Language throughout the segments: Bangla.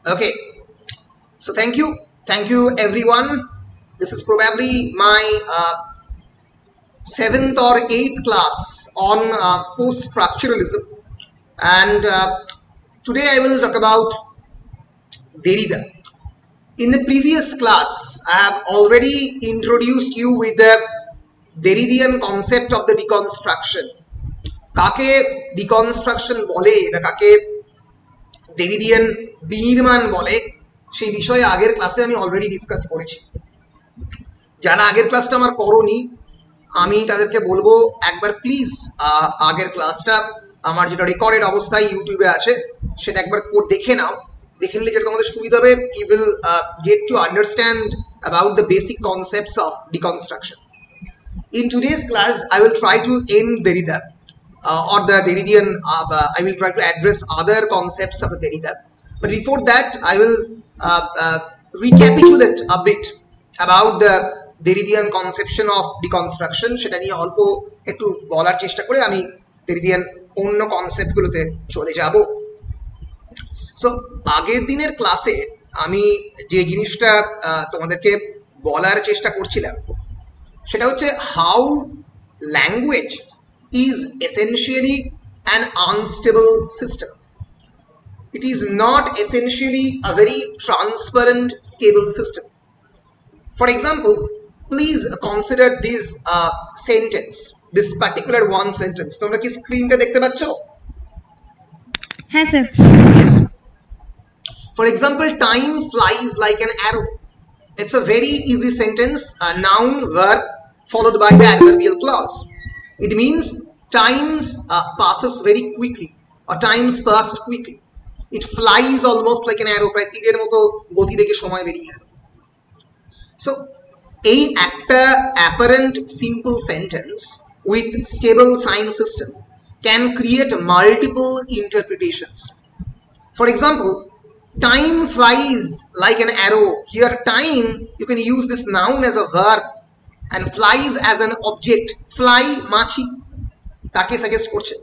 Okay, so thank you everyone. This is probably my 7th or 8th class on post-structuralism, and today I will talk about Derrida. In the previous class, I have already introduced you with the Derridian concept of the deconstruction. কাকে deconstruction বলে বা কাকে Derridian বিনির্মাণ বলে সেই বিষয়ে আগের ক্লাসে আমি অলরেডি ডিসকাস করেছি। যারা আগের ক্লাসটা আমার করোনি আমি তাদেরকে বলবো একবার প্লিজ আগের ক্লাসটা আমার যেটা রেকর্ডেড অবস্থায় ইউটিউবে আছে সেটা একবার দেখে নাও। দেখে নিলে যেটা তোমাদের সুবিধা হবে, you will get to understand about the basic concepts of deconstruction. In today's class, I will try to end Derrida or the Derridian. I will try to address other concepts of the Derrida. But before that, I will recapitulate a bit about the Derridian conception of deconstruction. সেটা নিয়ে অল্প একটু বলার চেষ্টা করে আমি Derridian অন্য কনসেপ্টগুলোতে চলে যাব। সো আগের দিনের ক্লাসে আমি যে জিনিসটা তোমাদেরকে বলার চেষ্টা করছিলাম সেটা হচ্ছে how language is essentially an unstable system. It is not essentially a very transparent, stable system. For example, please consider this sentence, this particular one sentence. তোমরা কি স্ক্রিনটা দেখতে পাচ্ছ? হ্যাঁ sir. Yes. For example, time flies like an arrow. It's a very easy sentence, a noun, verb, followed by the adverbial clause. It means times passes very quickly, or times passed quickly. It flies almost like an arrow, প্রায় তীরের মতো গতিবেগে সময় বেরিয়ে গেল। So, এই একটা apparent simple sentence with stable sign system can create multiple interpretations. For example, time flies like an arrow. Here time, you can use this noun as a verb and flies as an object. Fly, মাছি, তাকে সাজেস্ট করছে।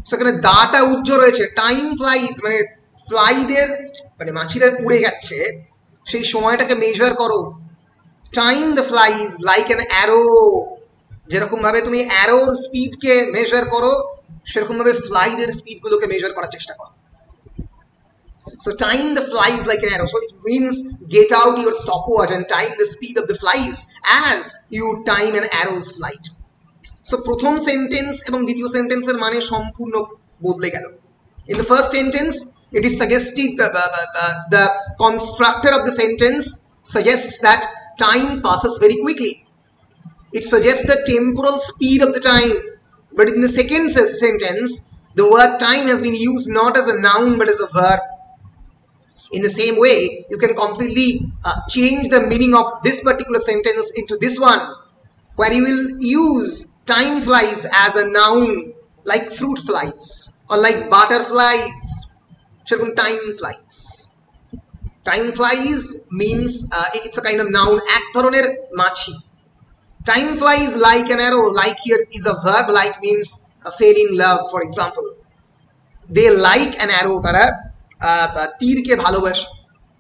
সেখানে দাটা উজ্জ্বল রয়েছে, টাইম ফ্লাইজ মানে ফ্লাইদের মানে মাছিরা উড়ে যাচ্ছে সেই সময়টাকে মেজার করো। Time the flies like an arrow, যেরকম ভাবে তুমি অ্যারোর স্পিডকে মেজার করো সেরকম ভাবে ফ্লাইদের স্পিডগুলোকে মেজার করার চেষ্টা করো। So time the flies like an arrow. So it means get out your stopwatch and time the speed of the flies as you time an arrow's flight. So প্রথম সেন্টেন্স এবং দ্বিতীয় সেন্টেন্সের মানে সম্পূর্ণ বদলে গেল। In the first sentence, it is suggested the constructor of the sentence suggests that time passes very quickly. It suggests the temporal speed of the time. But in the second sentence, the word time has been used not as a noun but as a verb. In the same way, you can completely change the meaning of this particular sentence into this one, where you will use time flies as a noun like fruit flies or like butterflies. Time flies. Time flies means it's a kind of noun. এক ধরনের মাছি. Time flies like an arrow. Like here is a verb. Like means fall in love, for example. They like an arrow. তারা তীরকে ভালোবাসে।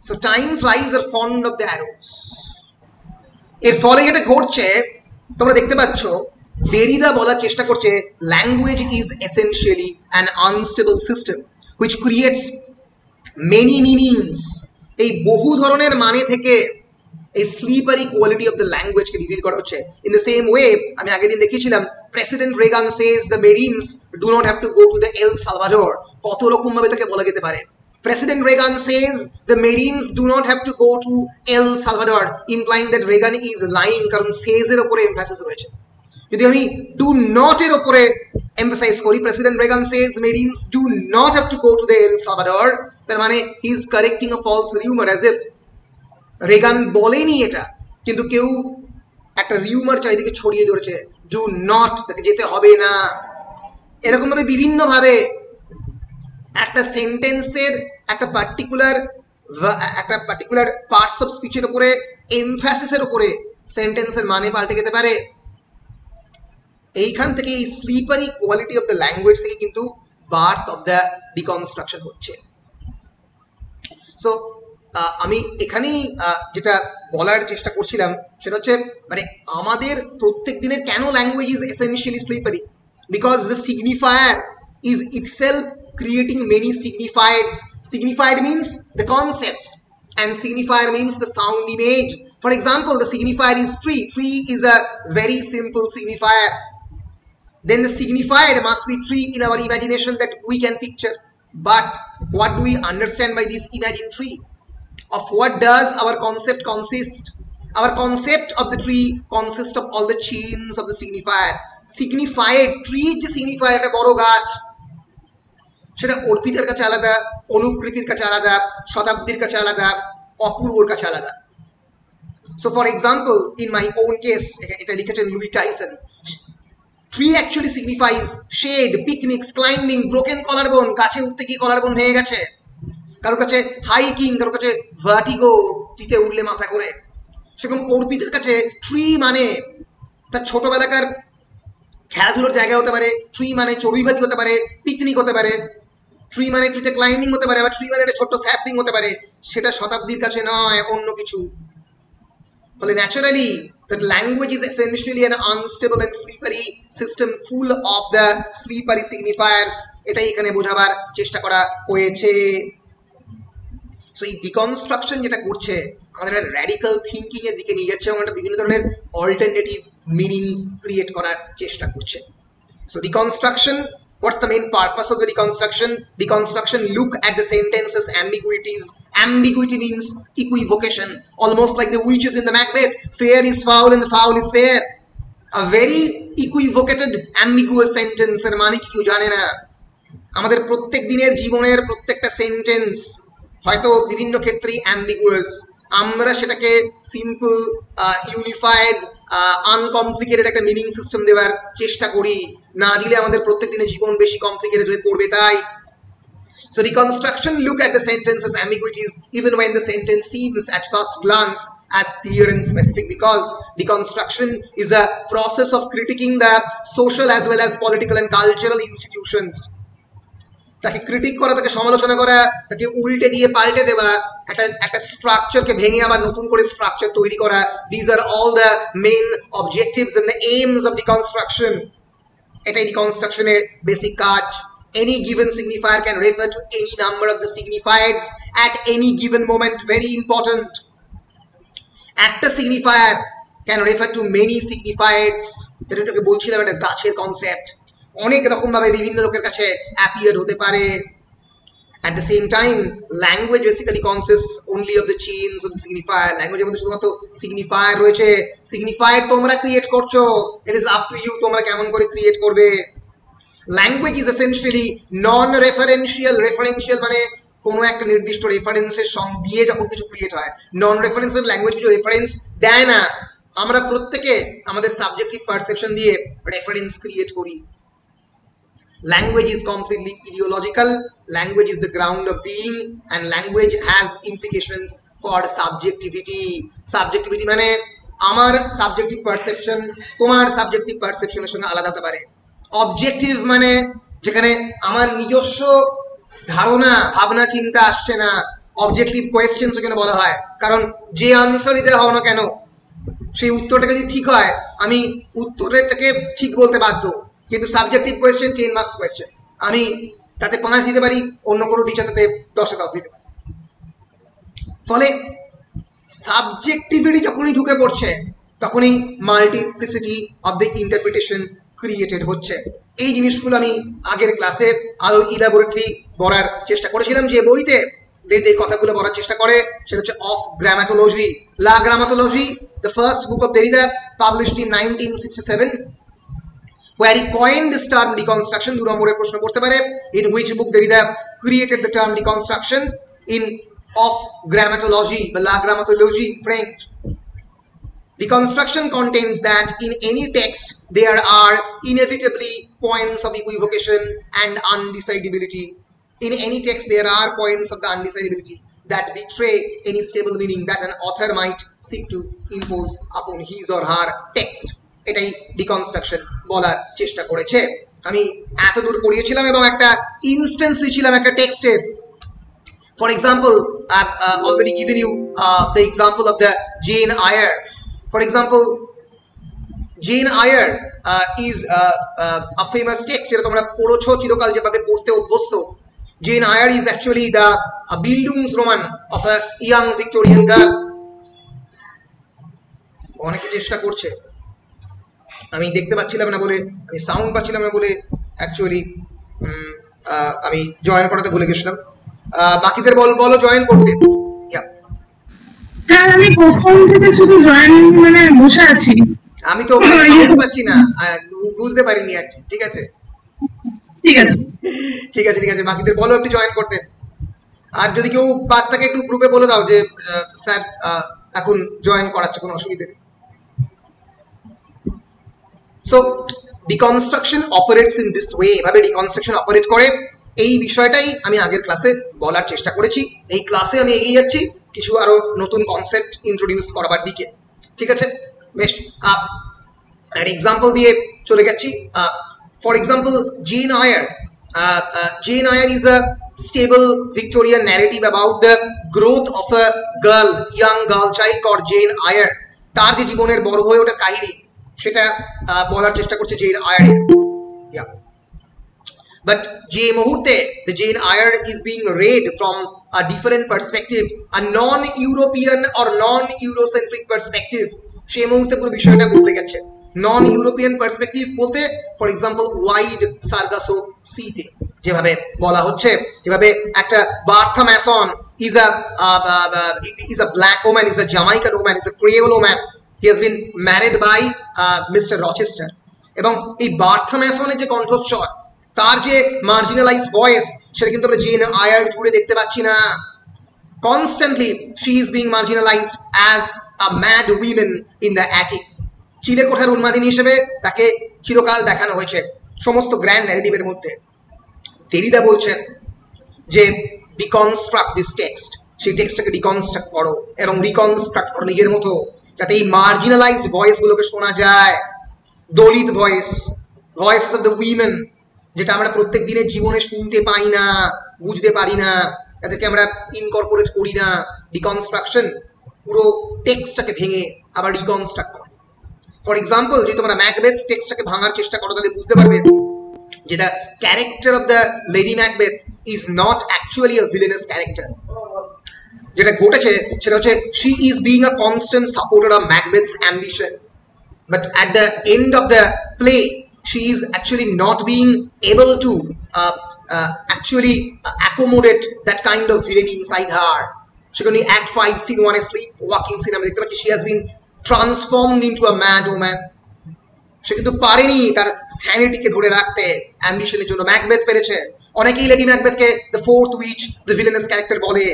So time flies are fond of the arrows. এর ফলে যেটা ঘটছে তোমরা দেখতে পাচ্ছ, Derrida বলার চেষ্টা করছে language is essentially an unstable system which creates many meanings. এই বহু ধরনের মানে থেকে এই স্লিপারি কোয়ালিটি অফ দ্য ল্যাঙ্গুয়েজকে রিভিল করা হচ্ছে। ইন দ্য সেম ওয়ে আমি আগের দিন দেখিয়েছিলাম president Reagan says the marines do not have to go to the El Salvador. কত রকম ভাবে তাকে বলা যেতে পারে। President Reagan says the Marines do not have to go to El Salvador, implying that Reagan is lying কারণ says এর উপরে emphasis রয়েছে। যদি আমি do not এর উপরে emphasize করি, President Reagan says Marines do not have to go to the El Salvador, তার মানে he is correcting a false rumor as if Reagan বলেনি এটা, কিন্তু কেউ একটা রিউমার চারিদিকে ছড়িয়ে ধরেছে, do not, তাকে যেতে হবে না। এরকম ভাবে বিভিন্ন ভাবে একটা সেন্টেন্সের একটা পার্টিকুলার পার্টস অফ স্পিচের উপরে এমফাসিসের উপরে সেন্টেন্সের মানে পাল্টে যেতে পারে। এইখান থেকে এই slippery quality of the language থেকে কিন্তু বার্থ অফ দ্য ডিকনস্ট্রাকশন হচ্ছে। সো আমি এখানেই যেটা বলার চেষ্টা করছিলাম সেটা হচ্ছে মানে আমাদের প্রত্যেক দিনের কেন language is essentially slippery, because the signifier is itself creating many signifieds. Signified means the concepts and signifier means the sound image. For example, the signifier is tree. Tree is a very simple signifier. Then the signified must be tree in our imagination that we can picture. But what do we understand by this imagined tree? Of what does our concept consist? Our concept of the tree consists of all the chains of the signifier. Signified tree যে signifier একটা বড় গাছ, সেটা অর্পিতের কাছে আলাদা, অনুকৃতির কাছে আলাদা, শতাব্দীর কাছে আলাদা, অপূর্বর কাছে আলাদা। So for example, in my own case, এটা লিখেছেন Lois Tyson, tree actually signifies shade, picnics, climbing, broken collarbone, গাছে উঠতে গিয়ে collarbone ভেঙে গেছে, কারোর কাছে হাইকিং, কারোর কাছে ভার্টিগো, টিতে উঠলে মাথা করে। সেরকম অর্পিতের কাছে ট্রি মানে তার ছোটবেলাকার খেলাধুলোর জায়গা হতে পারে, ট্রি মানে চড়ুইভাতি হতে পারে, পিকনিক হতে পারে, ট্রি মানে ট্রিতে ক্লাইম্বিং হতে পারে, আবার ট্রি মানে একটা ছোট্ট স্যাপলিং হতে পারে, সেটা শতাব্দীর কাছে নয়, অন্য কিছু। ফলে naturally that language is essentially an unstable and slippery system full of the slippery signifiers, এটাই এখানে বোঝাবার চেষ্টা করা হয়েছে। সো এই ডিকনস্ট্রাকশন যেটা করছে আমাদের র্যাডিক্যাল থিঙ্কিং এর দিকে নিয়ে যাচ্ছে এবং একটা বিভিন্ন ধরনের অল্টারনেটিভ মিনিং ক্রিয়েট করার চেষ্টা করছে। So deconstruction, what's the main purpose of the deconstruction? Deconstruction look at the sentence's ambiguities. Ambiguity means equivocation, almost like the witches in the Macbeth. Fair is foul and the foul is fair. A very equivocated, ambiguous sentence এর মানে কি কেউ জানে না। আমাদের প্রত্যেক দিনের জীবনের প্রত্যেকটা সেন্টেন্স হয়তো বিভিন্ন ক্ষেত্রেই অ্যাম্বিগুয়াস, আমরা সেটাকে সিম্পল, ইউনিফাইড, আনকমপ্লিকেটেড একটা মিনিং সিস্টেম দেওয়ার চেষ্টা করি, না দিলে আমাদের প্রত্যেক দিনের জীবন বেশি কমপ্লিকেটেড হয়ে পড়বে। তাই so deconstruction look at the sentence's ambiguities even when the sentence seems at first glance as clear and specific, because deconstruction is a process of critiquing the social as well as political and cultural institutions. তাকে ক্রিটিক করা, তাকে সমালোচনা করা, তাকে উল্টে দিয়ে পাল্টে দেওয়া, একটা স্ট্রাকচারকে ভেঙে আবার নতুন করে স্ট্রাকচার তৈরি করা, these are all the main objectives and the aims of deconstruction. এটাই ডিকনস্ট্রাকশনের বেসিক কাজ। Any given signifier can refer to any number of the signifieds at any given moment. Very important. একটা signifier can refer to many signifieds. এটাকে বলছিলাম একটা গাছের কনসেপ্ট, অনেক রকম ভাবে বিভিন্ন লোকের কাছে অ্যাপিয়ার হতে পারে। At the same time, language basically consists only of the chains of the signifier. Language এর মধ্যে শুধুমাত্র signifier রয়েছে। Signifier তোমরা ক্রিয়েট করছো, it is up to you তোমরা কেমন করে ক্রিয়েট করবে। Language is essentially non-referential. Referential মানে কোনো একটা নির্দিষ্ট রেফারেন্সের সঙ্গে দিয়ে যখন কিছু ক্রিয়েট হয়। নন রেফারেন্সিয়াল ল্যাঙ্গুয়েজ কিছু রেফারেন্স দেয় না, আমরা প্রত্যেকে আমাদের সাবজেক্টিভ পারসেপশন দিয়ে রেফারেন্স ক্রিয়েট করি। Language is completely ideological. Language is the ground of being, and language has implications for subjectivity. Subjectivity মানে আমার সাবজেক্টিভ পারসেপশন তোমার সাবজেক্টিভ পারসেপশনের সঙ্গে আলাদা হতে পারে। অবজেক্টিভ মানে যেখানে আমার নিজস্ব ধারণা, ভাবনা, চিন্তা আসছে না। অবজেক্টিভ কোয়েশ্চেন্স এখানে বলা হয়, কারণ যে আনসারই দেওয়া হোক না কেন, সেই উত্তরটা যদি ঠিক হয় আমি উত্তরটাকে ঠিক বলতে বাধ্য, কিন্তু সাবজেক্টিভ কোয়েশ্চেন 10 মার্কস কোয়েশ্চেন, আমি তাতে 5 দিতে পারি, অন্য কোনো টিচার তাতে 10-এ 10 দিতে পারে। ফলে সাবজেক্টিভিটি যখনই ঢুকে পড়ছে তখনই multiplicity of the interpretation created হচ্ছে। এই জিনিসগুলো আমি আগের ক্লাসে আরো ইলাবোরেটলি বলার চেষ্টা করেছিলাম। যে বইতে এই কথাগুলো বলার চেষ্টা করে সেটা হচ্ছে অফ গ্রামাটোলজি, লা গ্রামাটোলজি, the first book of Derrida, published in 1967, where he coined this term deconstruction. 2 নম্বরের প্রশ্ন করতে পারে, in which book Derrida created the term deconstruction? In of grammatology, the la grammatologie in French. Deconstruction contains that in any text there are inevitably points of equivocation and undecidability. In any text there are points of the undecidability that betray any stable meaning that an author might seek to impose upon his or her text. এটাই ডিকনস্ট্রাকশন বলার চেষ্টা করেছে। আমি এত দূর পড়িয়েছিলাম এবং একটা ইনস্ট্যান্স দিয়েছিলাম একটা টেক্সটের। For example, I've already given you the example of the Jane Eyre. For example, Jane Eyre is a famous text যেটা তোমরা পড়েছো চিরকাল যেভাবে পড়তে অভ্যস্ত. Jane Eyre is actually the Bildungsroman of a young Victorian girl. অনেকে চেষ্টা করছে, আমি দেখতে পাচ্ছিলাম না বলে, আমি সাউন্ড পাচ্ছিলাম না বলে অ্যাকচুয়ালি আমি জয়েন করাতে ভুলে গেছিলাম. বাকিদের বলো জয়েন করতে. হ্যাঁ, আমি কখন থেকে শুধু জয়েন মানে বসে আছি, আমি তো সাউন্ড পাচ্ছি না, বুঝতে পারিনি আর কি. ঠিক আছে ঠিক আছে ঠিক আছে ঠিক আছে, বাকিদের বলো একটু জয়েন করতে. আর যদি কেউ বাদ থাকে একটু গ্রুপে বলে দাও যে স্যার এখন জয়েন করাচ্ছে, কোনো অসুবিধা নেই. So deconstruction operates in this way. এভাবে ডিকনস্ট্রাকশন অপারেট করে, এই বিষয়টাই আমি আগের ক্লাসে বলার চেষ্টা করেছি. এই ক্লাসে আমি এগিয়ে যাচ্ছি কিছু আরো নতুন কনসেপ্ট ইন্ট্রোডিউস করবার দিকে. ঠিক আছে, বেশ. আর এক্সাম্পল দিয়ে চলে যাচ্ছি. For example, Jane Eyre. Jane Eyre is a stable Victorian narrative about the growth of a girl, young girl child called Jane Eyre. তার যে জীবনের বড় হয়ে ওঠার কাহিনী সেটা বলার চেষ্টা করছে Jane Eyre. Yeah. But যে মুহূর্তে the Jane Eyre is being read from a different perspective, a non-European or non-Eurocentric perspective, সেই মুহূর্তে পুরো বিষয়টা বদলে গেছে. নন ইউরোপিয়ান পার্সপেক্টিভ বলতে ফর এক্সাম্পল ওয়াইড সার্গাসো সিতে যেভাবে বলা হচ্ছে, যেভাবে একটা Bertha Mason is a black woman, is a Jamaican woman, is a Creole woman. He has been married by Mr. Rochester. এবং এই বার্থা ম্যাসনের যে কণ্ঠস্বর, তার যে মার্জিনালাইজ ভয়েস, সেটা কিন্তু আমরা জেন আয়ার জুড়ে দেখতে পাচ্ছি না. Constantly she is being marginalized as a mad woman in the attic. চিলে কোঠার উন্মাদিনী হিসেবে তাকে চিরকাল দেখানো হয়েছে সমস্ত গ্র্যান্ড ন্যারেটিভের মধ্যে. দেরিদা বলছেন যে ডিকনস্ট্রাক্ট দিস টেক্সট, সেই টেক্সটটাকে ডিকনস্ট্রাক্ট করো এবং রিকনস্ট্রাক্ট করো নিজের মতো, যাতে এই মার্জিনালাইজড ভয়েসগুলোকে শোনা যায়. Dalit voice, voices of the women, যেটা আমরা প্রত্যেক দিনের জীবনে শুনতে পাই না, বুঝতে পারি না, তাদেরকে আমরা ইনকর্পোরেট করি না. ডিকনস্ট্রাকশন পুরো টেক্সটটাকে ভেঙে আবার রিকনস্ট্রাক্ট করে. ফর এক্সাম্পল, যদি তোমরা ম্যাকবেথ টেক্সটটাকে ভাঙার চেষ্টা করো তাহলে বুঝতে পারবে যে the character of the lady Macbeth is not actually a villainous character. যেটা ঘটেছে সেটা হচ্ছে she is being a constant supporter of ম্যাকবেথস ambition, but at the end of the play she is actually not being able to actually accommodate that kind of villainy inside her. She can act 5 scene 1 sleep walking scene আমরা দেখতে পাচ্ছি she has been transformed into a mad woman. সে কিন্তু পারেনি তার স্যানিটিকে ধরে রাখতে অ্যাম্বিশনের জন্য. ম্যাকবেথ পেরেছে. অনেকেই lady ম্যাকবেথকে the fourth witch, the villainous character বলে,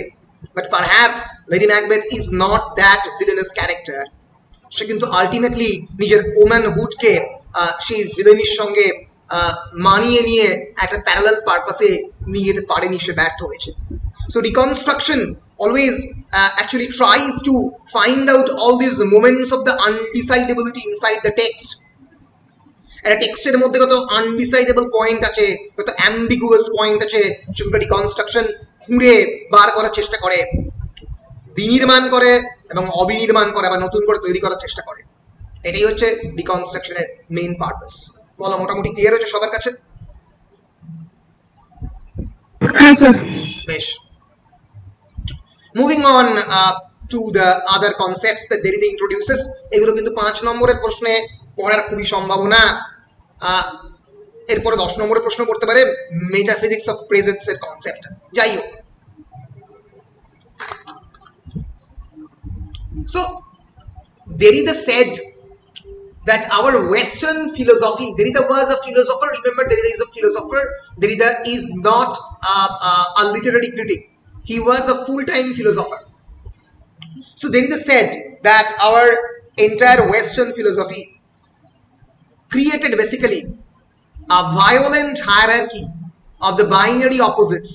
but perhaps Lady Macbeth is not that villainous character. সে কিন্তু আলটিমেটলি নিজের ওম্যানহুডকে সেই ভিলেনির সঙ্গে মানিয়ে নিয়ে একটা প্যারালাল পারপাসে নিয়ে যেতে পারেনি, সে ব্যর্থ হয়েছে. So reconstruction always actually tries to find out all these moments of the undecidability inside the text. একটা টেক্সটের মধ্যে কত আনডিসাইডেবল পয়েন্ট আছে, কত অ্যাম্বিগুয়াস পয়েন্ট আছে, সেগুলো রিকনস্ট্রাকশন খুঁড়ে বার করার চেষ্টা করে, বিনির্মাণ করে এবং অবিনির্মাণ করে, আবার নতুন করে তৈরি করার চেষ্টা করে. এটাই হচ্ছে ডিকনস্ট্রাকশনের মেইন পারপাস. বলো, মোটামুটি ক্লিয়ার হচ্ছে সবার কাছে? বেশ. Moving on to the other concepts that দেরিদা introduces. এগুলো কিন্তু 5 নম্বরের প্রশ্নে পড়ার খুবই সম্ভাবনা. এরপরে 10 নম্বরের প্রশ্ন করতে পারে মেটাফিজিক্স অফ প্রেজেন্স এর কনসেপ্ট. যাই হোক, so Derrida said that our Western philosophy, Derrida was a philosopher. Remember, Derrida is a philosopher. Derrida is not a literary critic. He was a full-time philosopher. So Derrida said that our entire Western philosophy created basically a violent hierarchy of the binary opposites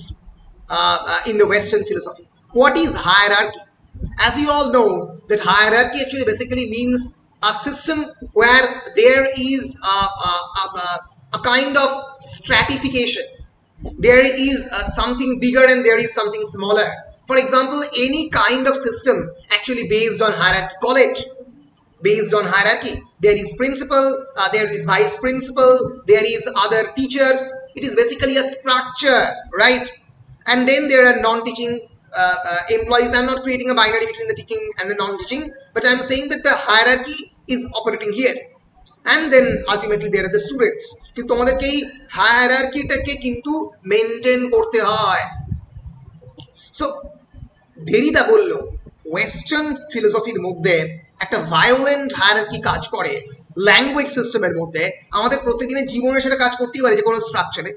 in the Western philosophy. What is hierarchy? As you all know, that hierarchy actually basically means a system where there is a kind of stratification there is something bigger and there is something smaller. For example, any kind of system actually based on hierarchy, college based on hierarchy, there is principal, there is vice principal, there is other teachers. It is basically a structure, right? And then there are non-teaching employees. I'm not creating a binary between the teaching and the non-teaching, but I'm saying that the hierarchy is operating here, and then ultimately there are the students. কিন্তু তোমাদেরকে এই হায়ারার্কিটাকে কিন্তু মেইনটেইন করতে হয়। সো দেরিদা বলল ওয়েস্টার্ন ফিলোসফির মধ্যে একটা ভায়োলেন্ট হায়ারার্কি কাজ করে ল্যাঙ্গুয়েজ সিস্টেমের মধ্যে। আমাদের প্রত্যেকদিনের জীবনে সেটা কাজ করতেই পারে যে কোনো স্ট্রাকচারে।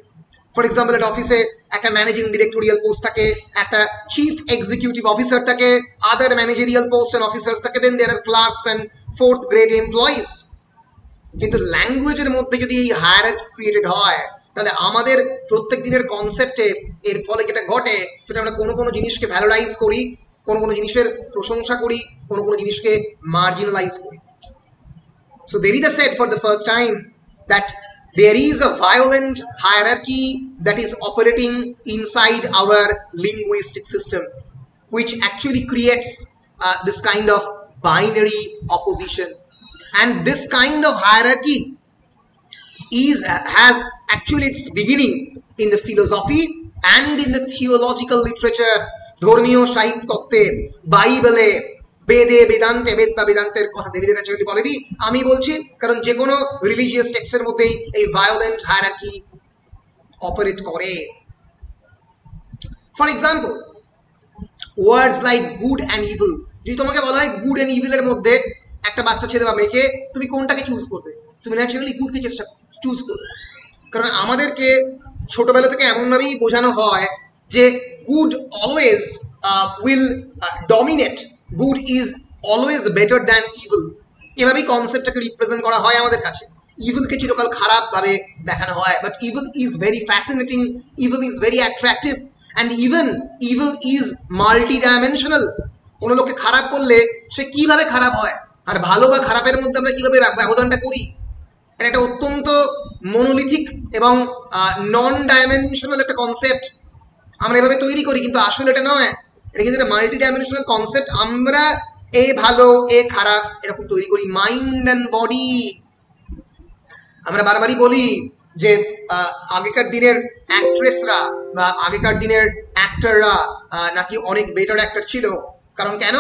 ফর এক্সাম্পল, একটা অফিসে একটা ম্যানেজিং ডিরেক্টোরিয়াল পোস্ট থাকে, একটা চিফ এক্সিকিউটিভ অফিসার থাকে, other managerial post and officers থাকে, then there are clerks and fourth grade employees. কিন্তু ল্যাঙ্গুয়েজের মধ্যে যদি এই হায়ারার্কি ক্রিয়েটেড হয়, তাহলে আমাদের প্রত্যেক দিনের কনসেপ্টে এর ফলে যেটা ঘটে সেটা আমরা কোনো কোনো জিনিসকে ভ্যালোরাইজ করি, কোনো কোনো জিনিসের প্রশংসা করি, কোনো কোনো জিনিসকে মার্জিনালাইজ করি। So Derrida said for the first time that there is a violent hierarchy that is operating inside our linguistic system, which actually creates this kind of binary opposition. And this kind of hierarchy has actually its beginning in the philosophy and in the theological literature. ধর্মীয় সাহিত্য তত্ত্বে, বাইবেলে, বেদে, বেদান্তে, বেদ বা বেদান্তের কথা দেরিদা ন্যাচারালি বলেনি, আমি বলছি, কারণ যে কোনো রিলিজিয়াস টেক্সটের মধ্যেই এই ভায়োলেন্ট হায়ারার্কি অপারেট করে। For example, words like good and evil, যদি তোমাকে বলা হয় গুড অ্যান্ড ইভিলের মধ্যে একটা বাচ্চা ছেলে বা মেয়েকে তুমি কোনটাকে চুজ করবে, তুমি ন্যাচারালি গুডকে চুজ করবে। কারণ আমাদেরকে ছোটবেলা থেকে এমনভাবেই বোঝানো হয় যে good always will dominate, good is always better than evil. এভাবেই কনসেপ্টটাকে রিপ্রেজেন্ট করা হয় আমাদের কাছে। ইভিলকে চিরকাল খারাপ ভাবে দেখানো হয়, but evil is very fascinating, evil is very attractive, and even evil is multi dimensional. কোনো লোককে খারাপ করলে সে কিভাবে খারাপ হয়, আর ভালো বা খারাপের মধ্যে আমরা কিভাবে ব্যবধানটা করি, এটা একটা অত্যন্ত মনোলিথিক এবং নন ডাইমেনশনাল একটা কনসেপ্ট আমরা এভাবে তৈরি করি, কিন্তু আসলে এটা নয়। এটা কিন্তু একটা মাল্টি ডাইমেনশনাল কনসেপ্ট। আমরা এ ভালো এ খারাপ এরকম তৈরি করি। মাইন্ড অ্যান্ড বডি, আমরা বারবারই বলি যে আগেকার দিনের অ্যাক্ট্রেসরা বা আগেকার দিনের অ্যাক্টররা নাকি অনেক বেটার অ্যাক্টর ছিল। কারণ কেন?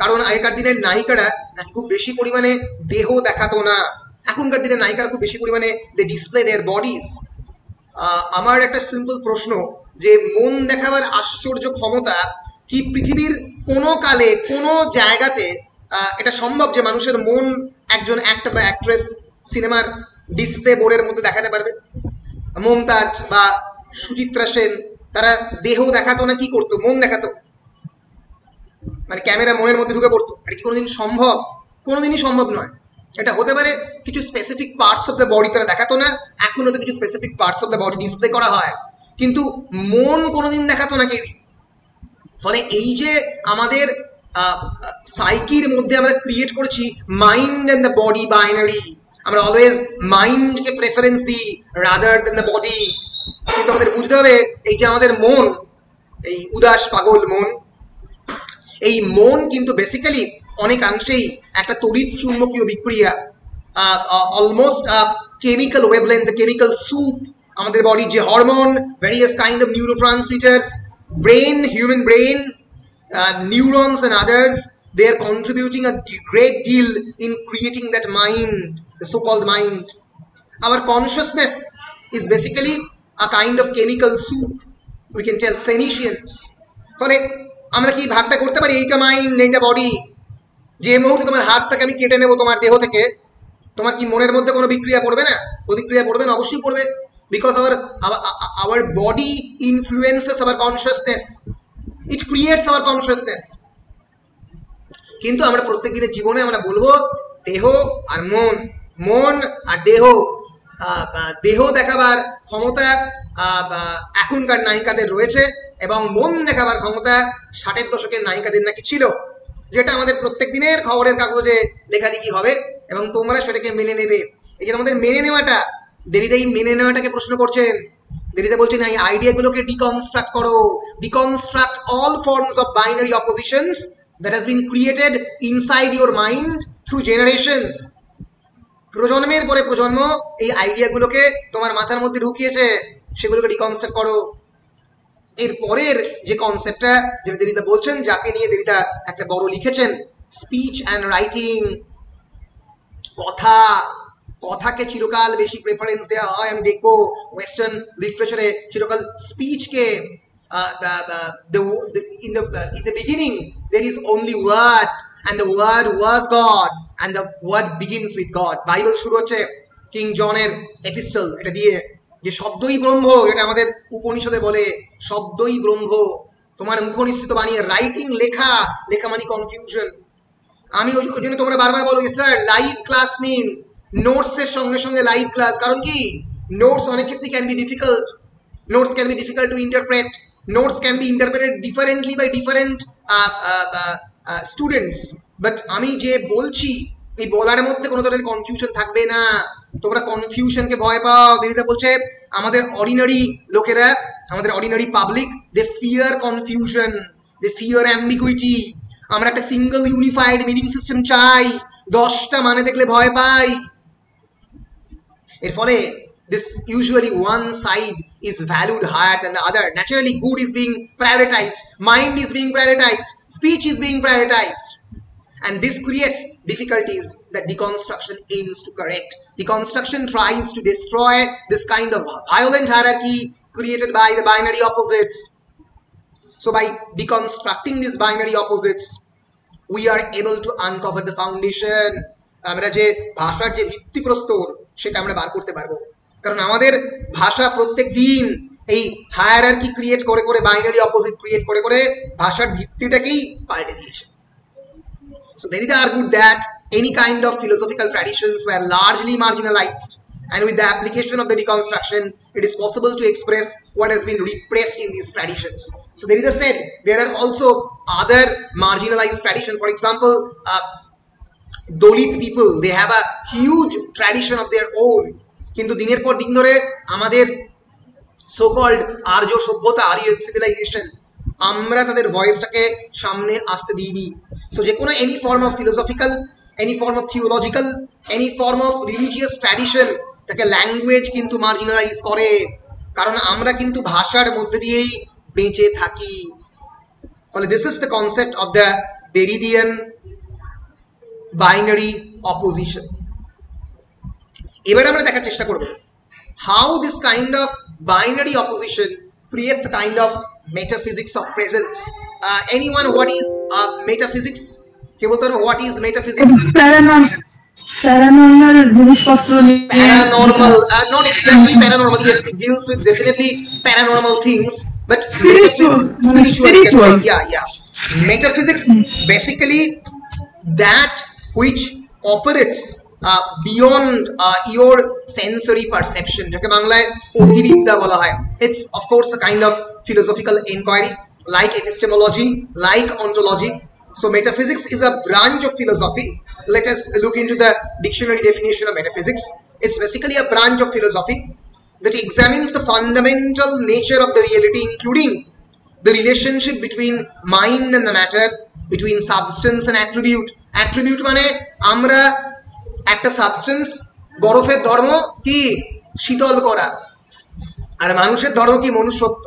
কারণ আগেকার দিনের নায়িকারা নাকি খুব বেশি পরিমাণে দেহ দেখাতো না। এখনকার দিনের নায়িকারা খুব বেশি পরিমাণে দে ডিসপ্লে দেয়ার বডিজ। আমার একটা সিম্পল প্রশ্ন, যে মন দেখাবার আশ্চর্য ক্ষমতা কি পৃথিবীর কোনো কালে কোনো জায়গাতে এটা সম্ভব যে মানুষের মন একজন অ্যাক্টর বা অ্যাক্ট্রেস সিনেমার ডিসপ্লে বোর্ডের মধ্যে দেখাতে পারবে? মমতাজ বা সুচিত্রা সেন তারা দেহ দেখাতো না, কি করতো? মন দেখাতো, মানে ক্যামেরা মনের মধ্যে ঢুকে পড়তো। এটা কি কোনোদিন সম্ভব? কোনোদিনই সম্ভব নয়। এটা হতে পারে কিছু specific parts of the body তারা দেখাতো না, এখন হয়তো কিছু specific parts of the body display করা হয়, কিন্তু মন কোনোদিন দেখাতো না কেউ। ফলে এই যে আমাদের সাইকির মধ্যে আমরা ক্রিয়েট করেছি mind and the body binary, আমরা অলওয়েজ মাইন্ডকে প্রেফারেন্স দিই রাদার দ্যান দ্য বডি। কিন্তু আমাদের বুঝতে হবে এই যে আমাদের মন, এই উদাস পাগল মন, এই মন কিন্তু বেসিক্যালি অনেকাংশেই একটা তড়িৎ চুম্বকীয় বিক্রিয়া, almost chemical wavelength, chemical soup. আমাদের বডির যে hormone, various kind of neurotransmitters, brain, human brain, neurons and others, they are contributing a great deal in creating that mind, the so-called mind. Our consciousness is basically a kind of chemical soup, we can tell Phoenicians. ফলে আমরা কি ভাগটা করতে পারি এইটা মাইন্ড এইটা বডি? যে মুহূর্তে তোমার হাতটাকে আমি কেটে নেব তোমার দেহ থেকে, তোমার কি মনের মধ্যে কোনো বিক্রিয়া পড়বে না? প্রতিক্রিয়া পড়বে না? অবশ্যই পড়বে, because our body influences our consciousness, it creates our consciousness. কিন্তু আমরা প্রত্যেক দিনের জীবনে আমরা বলবো দেহ আর মন, মন আর দেহ। দেহ দেখাবার ক্ষমতা এখনকার নায়িকাদের রয়েছে এবং মন দেখাবার ক্ষমতা 60-এর দশকের নায়িকাদের নাকি ছিল, যেটা আমাদের প্রত্যেক দিনের খবরের কাগজে লেখালেখি হবে এবং তোমরা সেটাকে মেনে নেবে। এই যে তোমাদের মেনে নেওয়াটা, দেরিদা এই মেনে নেওয়াটাকে প্রশ্ন করছেন। দেরিদা বলছেন এই আইডিয়াগুলোকে ডিকনস্ট্রাক্ট করো, deconstruct all forms of binary অপোজিশনস that has been created inside your mind through generations. প্রজন্মের পরে প্রজন্ম এই আইডিয়াগুলোকে তোমার মাথার মধ্যে ঢুকিয়েছে, সেগুলোকে ডিকনস্ট্রাক্ট করো। এর পরের যে কনসেপ্টটা যেটা দেরিদা বলছেন, যাকে নিয়ে দেরিদা একটা বড় লিখেছেন, স্পিচ অ্যান্ড রাইটিং। কথাকে চিরকাল বেশি প্রেফারেন্স দেওয়া হয়। আমি দেখবো ওয়েস্টার্ন লিটারেচারে চিরকাল স্পিচকে in the beginning there is only word and the word was God and the word begins with God. Bible শুরু হচ্ছে কিং জনের এপিস্টল এটা দিয়ে, যে শব্দই ব্রহ্ম, এটা আমাদের উপনিষদে বলে শব্দই ব্রহ্ম, তোমার মুখনিসৃত বাণী। রাইটিং লেখা মানে কনফিউশন। আমি ওই জন্য তোমরা বারবার বলো স্যার লাইভ ক্লাস নিন, নোটস এর সঙ্গে সঙ্গে লাইভ ক্লাস। কারণ কি, নোটস অনেক ক্ষেত্রে can be difficult, notes can be difficult to interpret, notes can be interpreted differently by different students. But আমি যে বলছি এই বলার মধ্যে কোনো ধরনের কনফিউশন থাকবে না। তোমরা কনফিউশনকে ভয় পাও। দেরিদা বলছে আমাদের অর্ডিনারি লোকেরা, আমাদের অর্ডিনারি পাবলিক, দে ফিয়ার কনফিউশন, দে ফিয়ার অ্যাম্বিগুইটি। আমরা একটা সিঙ্গল ইউনিফাইড মিনিং সিস্টেম চাই, 10টা মানে দেখলে ভয় পাই। এর ফলে this usually one side is valued higher than the other. Naturally good is being prioritized, mind is being prioritized, speech is being prioritized, and this creates difficulties that deconstruction aims to correct. Deconstruction tries to destroy this kind of violent hierarchy created by the binary opposites. So by deconstructing these binary opposites we are able to uncover the foundation. আমরা যে ভাষার যে ভিত্তিপ্রস্তর সেটা আমরা বার করতে পারবো। কারণ আমাদের ভাষা প্রত্যেক দিন এই হায়ারার্কি ক্রিয়েট করে করে, বাইনারি অপোজিট ক্রিয়েট করে করে ভাষার ভিত্তিটাকেই পাল্টে দিয়েছে। So Derrida argued that any kind of philosophical traditions were largely marginalized, and with the application of the deconstruction it is possible to express what has been repressed in these traditions. So Derrida said there are also other marginalized traditions. For example, Dalit people, they have a huge tradition of their own, কিন্তু দিনের পর দিন ধরে আমাদের সো কল্ড আর্য সভ্যতা, আরিয়ান সিভিলাইজেশন, আমরা তাদের ভয়েসটাকে সামনে আসতে দিইনি। সো যে কোনো any form of philosophical, any form of theological, any form of religious tradition, তাকে ল্যাঙ্গুয়েজ কিন্তু মার্জিনালাইজ করে, কারণ আমরা কিন্তু ভাষার মধ্যে দিয়েই বেঁচে থাকি। ফলে this is the concept of the Derridean binary opposition. এবার আমরা দেখার চেষ্টা করব how this kind of binary opposition creates a kind of metaphysics of presence. Anyone, what is metaphysics? কে বলতে পারবে what is metaphysics? Paranormal জিনিসপত্র, paranormal, not exactly paranormal. Yes, it deals with definitely paranormal things, but spiritual. Yeah. Metaphysics basically that which operates beyond your sensory perception, যাকে বাংলায় অধিবিদ্যা বলা হয়। It's of course a kind of philosophical inquiry like epistemology, like ontology. So metaphysics is a branch of philosophy. Let us look into the dictionary definition of metaphysics. It's basically a branch of philosophy that examines the fundamental nature of the reality, including the relationship between mind and the matter, between substance and attribute. Attribute মানে আমরা একটা সাবস্টেন্স, বরফের ধর্ম কি শীতল করা, আর মানুষের ধর্ম কি মনুষ্যত্ব।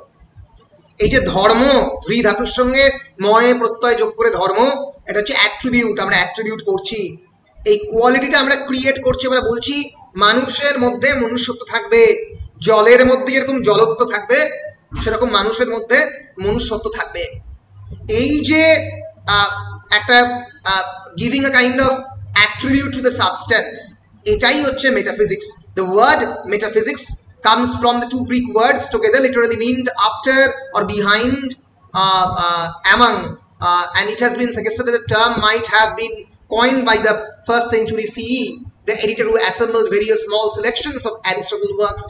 এই যে ধর্ম, ধৃ ধাতুর সঙ্গে ময়ে প্রত্যয় যোগ করে ধর্ম, এটা হচ্ছে অ্যাট্রিবিউট। আমরা অ্যাট্রিবিউট করছি, এই কোয়ালিটিটা আমরা ক্রিয়েট করছি। আমরা বলছি মানুষের মধ্যে মনুষ্যত্ব থাকবে, জলের মধ্যে যেরকম জলত্ব থাকবে সেরকম মানুষের মধ্যে মনুষ্যত্ব থাকবে। এই যে একটা giving a kind of attribute to the substance, এটাই হচ্ছে metaphysics. The word metaphysics comes from the two Greek words together, literally meaned after or behind, among, and it has been suggested that the term might have been coined by the 1st century CE, the editor who assembled various small selections of Aristotle's works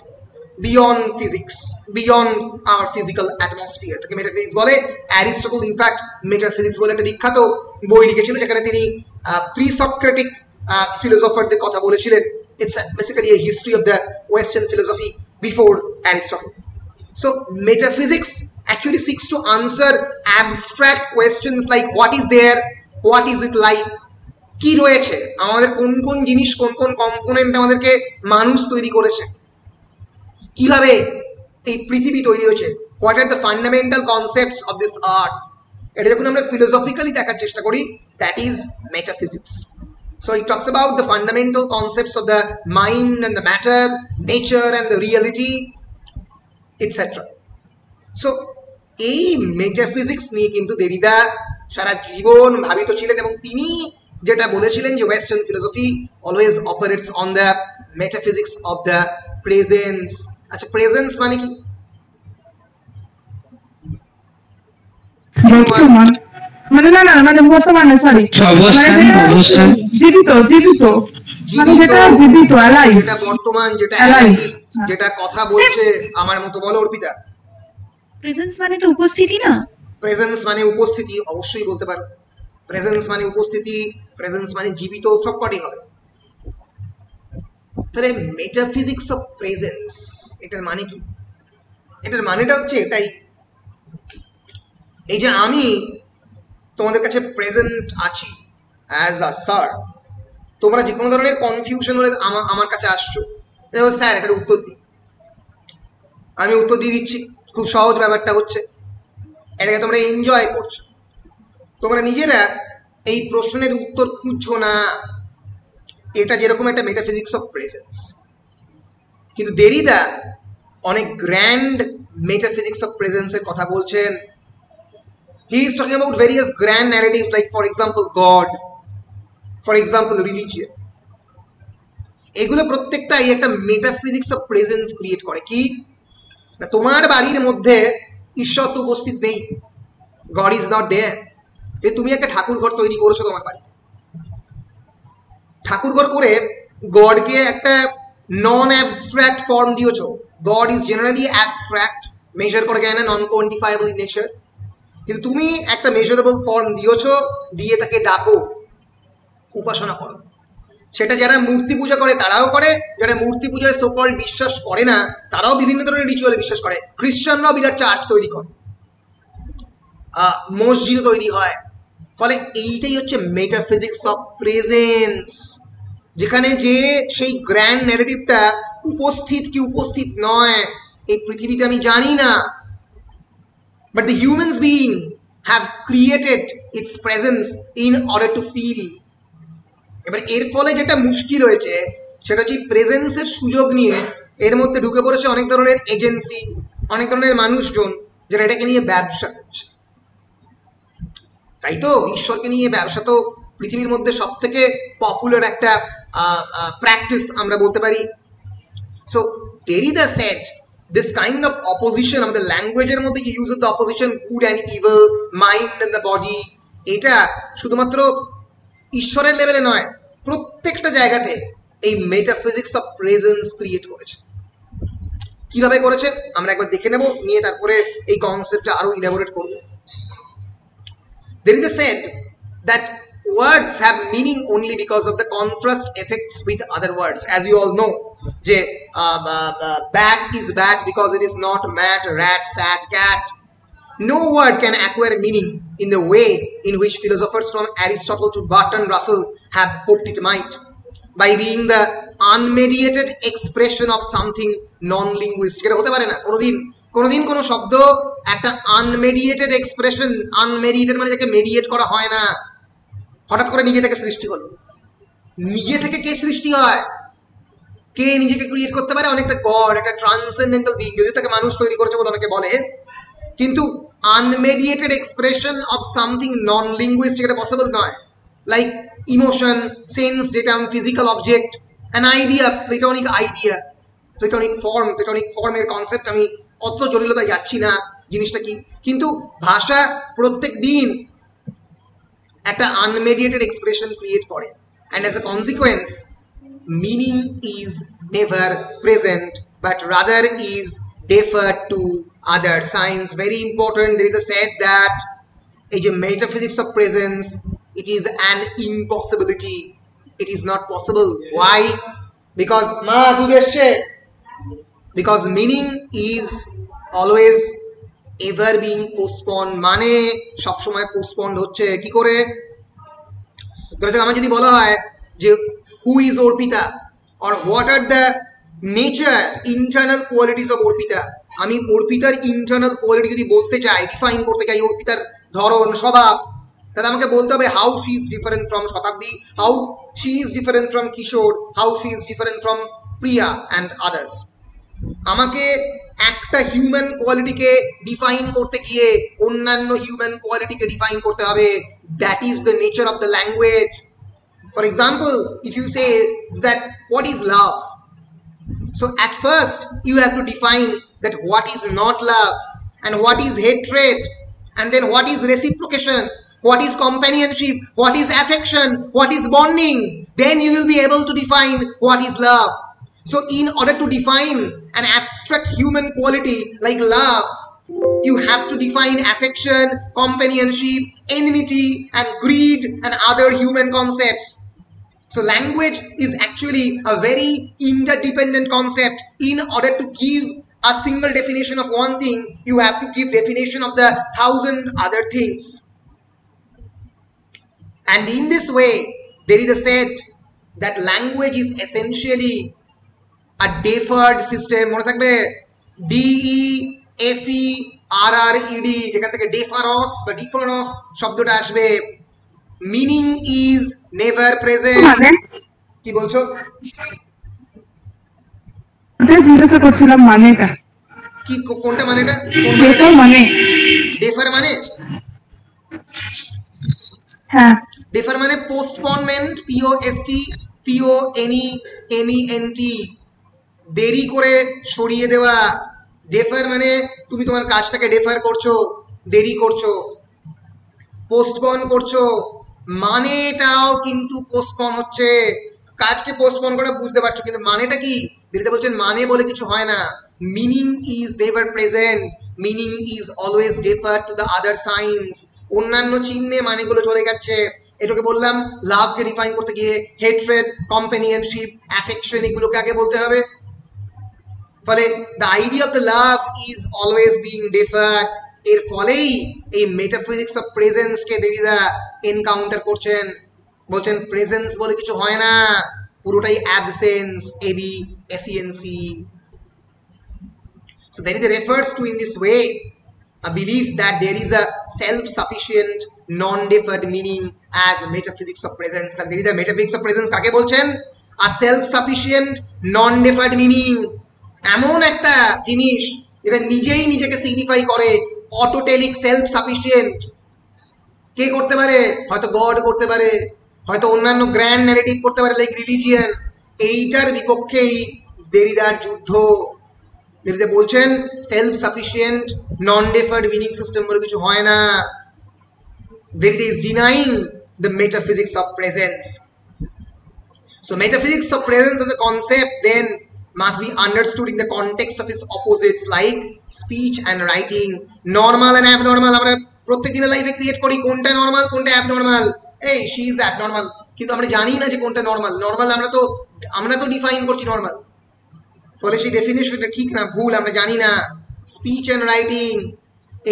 beyond physics, beyond our physical atmosphere. তাকে metaphysics বলে। অ্যারিস্টটল ইনফ্যাক্ট metaphysics বলে একটা বিখ্যাত বই লিখেছিল, যেখানে তিনি প্রি-সক্রেটিক ফিলোসফারদের কথা বলেছিলেন। It's basically a history of the Western philosophy before Aristotle. So metaphysics actually seeks to answer abstract questions like what is there, what is it like, কি রয়েছে, আমাদের কোন কোন জিনিস কোন কোন কম্পোনেন্ট আমাদেরকে মানুষ তৈরি করেছে, কিভাবে এই পৃথিবী তৈরি হয়েছে, what are the fundamental concepts of this আর্থ। এটা যখন আমরা ফিলোসফিক্যালি দেখার চেষ্টা করি, that is metaphysics. So it talks about the fundamental concepts of the mind and the matter, nature and the reality, etc. So এই মেটাফিজিক্স নিয়ে কিন্তু দেরিদা সারা জীবন ভাবিত ছিলেন, এবং তিনি যেটা বলেছিলেন যে western philosophy always operates on the metaphysics of the presence. আচ্ছা, প্রেজেন্স মানে কি? মানে না না মানে বর্তমানে, সরি, জীবিত জীবিত যেটা জীবিত, যেটা বর্তমান, যেটা যেটা কথা বলছে আমার মতো। বলো অর্পিতা। প্রেজেন্স মানে তো উপস্থিতি না? প্রেজেন্স মানে উপস্থিতি, অবশ্যই বলতে পারো। প্রেজেন্স মানে উপস্থিতি, প্রেজেন্স মানে জীবিত, সব কটাই হবে। তাহলে মেটাফিজিক্স অফ প্রেজেন্স এটার মানে কি? এটার মানেটা হচ্ছে এটাই, এই যে আমি তোমাদের কাছে প্রেজেন্ট আছি অ্যাজ আ স্যার, তোমরা যে কোনো ধরনের কনফিউশন হলে আমার কাছে আসছো, স্যার এটার উত্তর দিই, আমি উত্তর দিয়ে দিচ্ছি, খুব সহজ ব্যাপারটা হচ্ছে, এটাকে তোমরা এনজয় করছো, তোমরা নিজেরা এই প্রশ্নের উত্তর খুঁজছো না। এটা যেরকম একটা মেটাফিজিক্স অফ প্রেজেন্স। কিন্তু দেরিদা অনেক গ্র্যান্ড মেটাফিজিক্স অফ প্রেজেন্সের কথা বলছেন। He is talking about various grand narratives like, for example, God, for example, religion. এগুলো প্রত্যেকটাই একটা মেটাফিজিক্স অফ প্রেজেন্স ক্রিয়েট করে। কি না, তোমার বাড়ির মধ্যে ঈশ্বর তো উপস্থিত নেই, গড ইজ নট দেয়ার। তুমি একটা ঠাকুর ঘর তৈরি করেছো তোমার বাড়িতে, ঠাকুর ঘর করে গডকে একটা নন অ্যাবস্ট্রাক্ট ফর্ম দিয়েছো। God is generally abstract, measure করা যায় না, নন কোয়ান্টিফায়েবল ইন নেচার। কিন্তু তুমি একটা মেজারেবল ফর্ম দিয়েছো, দিয়ে তাকে ডাকো, উপাসনা করো। সেটা যারা মূর্তি পূজা করে তারাও করে, যারা মূর্তি পূজায় সোকল বিশ্বাস করে না তারাও বিভিন্ন ধরনের রিচুয়ালে বিশ্বাস করে। খ্রিস্টানরাও বিরাট চার্চ তৈরি করে, মসজিদ তৈরি হয়। ফলে এইটাই হচ্ছে মেটাফিজিক্স অফ প্রেজেন্স, যেখানে যে সেই গ্র্যান্ড ন্যারেটিভটা উপস্থিত কি উপস্থিত নয় এই পৃথিবীতে আমি জানি না, but the humans being have created its presence in order to feel. এবার এর ফলে যেটা মুশকিল হয়েছে সেটা হচ্ছে প্রেজেন্সের সুযোগ নিয়ে এর মধ্যে ঢুকে পড়েছে অনেক ধরনের এজেন্সি, অনেক ধরনের মানুষজন যারা এটাকে নিয়ে ব্যবসা করছে। তাই তো ঈশ্বরকে নিয়ে ব্যবসা তো পৃথিবীর মধ্যে সব থেকে পপুলার একটা প্র্যাকটিস আমরা বলতে পারি। So Derrida said this kind of opposition, আমাদের ল্যাঙ্গুয়েজের মধ্যে যে use of the opposition, good and evil, mind and the body, এটা শুধুমাত্র ঈশ্বরের লেভেলে নয়, প্রত্যেকটা জায়গাতে এই মেটাফিজিক্স অফ প্রেজেন্স ক্রিয়েট করেছে। কিভাবে করেছে আমরা একবার দেখে নেব, নিয়ে তারপরে এই কনসেপ্টটা আরো ইলাবোরেট করব। Derrida said that words have meaning only because of the contrast effects with other words. As you all know, যে bat is bat because it is not mat, rat, sat, cat. No word can acquire meaning in the way in which philosophers from Aristotle to Bertrand Russell have hoped it might, by being the unmediated expression of something non-linguistic. এটা হতে পারে না কোনোদিন কোনো শব্দ একটা আনমেডিয়েটেড এক্সপ্রেশন, আনমেডিয়েটেড মানে যাকে মেডিয়েট করা হয় না, হঠাৎ করে নিজে থেকে সৃষ্টি হলো। নিজে থেকে কে সৃষ্টি হয়? কে নিজেকে ক্রিয়েট করতে পারে? অনেকটা গড, একটা ট্রান্সেন্ডেন্টাল বিং, যদি তাকে মানুষ তৈরি করেছে বলে অনেকে বলে। কিন্তু unmediated expression of something non linguistic এটা পসিবল নয়। লাইক ইমোশন, সেন্স, যেটা physical object, an idea, Platonic idea, Platonic ফর্মের কনসেপ্ট, আমি অত জটিলতায় যাচ্ছি না জিনিসটা কি। কিন্তু ভাষা প্রত্যেক দিন একটা আনমেডিয়েটেড এক্সপ্রেশন ক্রিয়েট করে, and as a consequence meaning is never present but rather is deferred to other signs. Very important. Derrida said that a metaphysics of presence, it is an impossibility. It is not possible. Why? because মা দুধ এসছে, because meaning is always ever being postponed, মানে সবসময় postponed হচ্ছে। কি করে? আমার যদি বলা হয় যে who is Arpita or what are the nature internal qualities of Arpita, আমি অর্পিতার ইন্টারনাল কোয়ালিটি যদি বলতে চাই, ডিফাইন করতে চাই অর্পিতার ধরন স্বভাব, তাহলে আমাকে বলতে হবে how she is different from Shatabdi, how she is different from Kishore, how she is different from Priya and others. আমাকে একটা হিউম্যান কোয়ালিটিকে ডিফাইন করতে গিয়ে অন্যান্য হিউম্যান কোয়ালিটিকে ডিফাইন করতে হবে। That is the nature of the language. For example, if you say that what is love, so at first you have to define that what is not love and what is hatred, and then what is reciprocation, what is companionship, what is affection, what is bonding. Then you will be able to define what is love. So in order to define an abstract human quality like love, you have to define affection, companionship, enmity and greed and other human concepts. So language is actually a very interdependent concept. In order to give a single definition of one thing, you have to give definition of the 1,000 other things. And in this way, there is a said that language is essentially a deferred system. মনে থাকবে DEFERRED, যেখান থেকে ডেফারস বা ডিফারস শব্দটা আসবে। Meaning is never present. কি বলছো? ওটা জিজ্ঞাসা করছিলাম মানেটা কি, কোনটা মানেটা? ডেফার মানে? ডেফার মানে, হ্যাঁ, ডেফার মানে পোস্টপনমেন্ট, POSTPONEMENT, দেরি করে সরিয়ে দেওয়া। ডেফার মানে তুমি তোমার কাজটাকে ডেফার করছো, দেরি করছো, পোস্টপন করছো, মানেটাও কিন্তু পোস্টপন হচ্ছে। কাজকে পোস্টপন করে বুঝতে পারছো, কিন্তু মানেটা কি? দিদিতে বলছেন মানে বলে কিছু হয় না। Meaning is never present, meaning is always defer to the other science. অন্যান্য চিহ্নে মানেগুলো চলে যাচ্ছে। এটাকে বললাম লাভকে ডিফাইন করতে গিয়ে হেট্রেড, কম্প্যানিয়নশিপ, অ্যাফেকশন এগুলোকে আগে বলতে হবে। ফলে the idea of the love is always being deferred. এর ফলেই এই মেটাফিজিক্স অফ প্রেজেন্সকে দেরিদা এনকাউন্টার করছেন, বলছেন প্রেজেন্স বলে কিছু হয় না, পুরোটাই absence, ABSENC. So Derrida refers to in this way a belief that there is a self-sufficient, non-deferred meaning as metaphysics of presence. That Derrida metaphysics of presence কাকে বলছেন? A self-sufficient, non-deferred meaning, এমন একটা জিনিস যেটা নিজেই নিজেকে সিগনিফাই করে, অটোটেলিক, সেলফ সাফিসিয়েন্ট। কে করতে পারে? হয়তো গড করতে পারে, হয়তো অন্যান্য গ্র্যান্ড ন্যারেটিভ করতে পারে লাইক রিলিজিয়ান। এইটার বিপক্ষেই দেরিদার যুদ্ধ। দেরিদা বলছেন সেলফ সাফিসিয়েন্ট, নন ডেফার্ড মিনিং সিস্টেম বলে কিছু হয় না। Derrida is denying the metaphysics of presence. So metaphysics of presence as a concept then must be understood in the context of its opposites like speech and writing. Normal and abnormal আমরা প্রত্যেক দিনের লাইফে ক্রিয়েট করি, কোনটা নরমাল কোনটা অ্যাবনর্মাল। এই শি ইজ অ্যাবনর্মাল, কিন্তু আমরা জানি না যে কোনটা নরমাল। নরমাল আমরা তো ডিফাইন করছি নরমাল, ফলে সেই ডেফিনেশনটা ঠিক না ভুল আমরা জানি না। স্পিচ অ্যান্ড রাইটিং,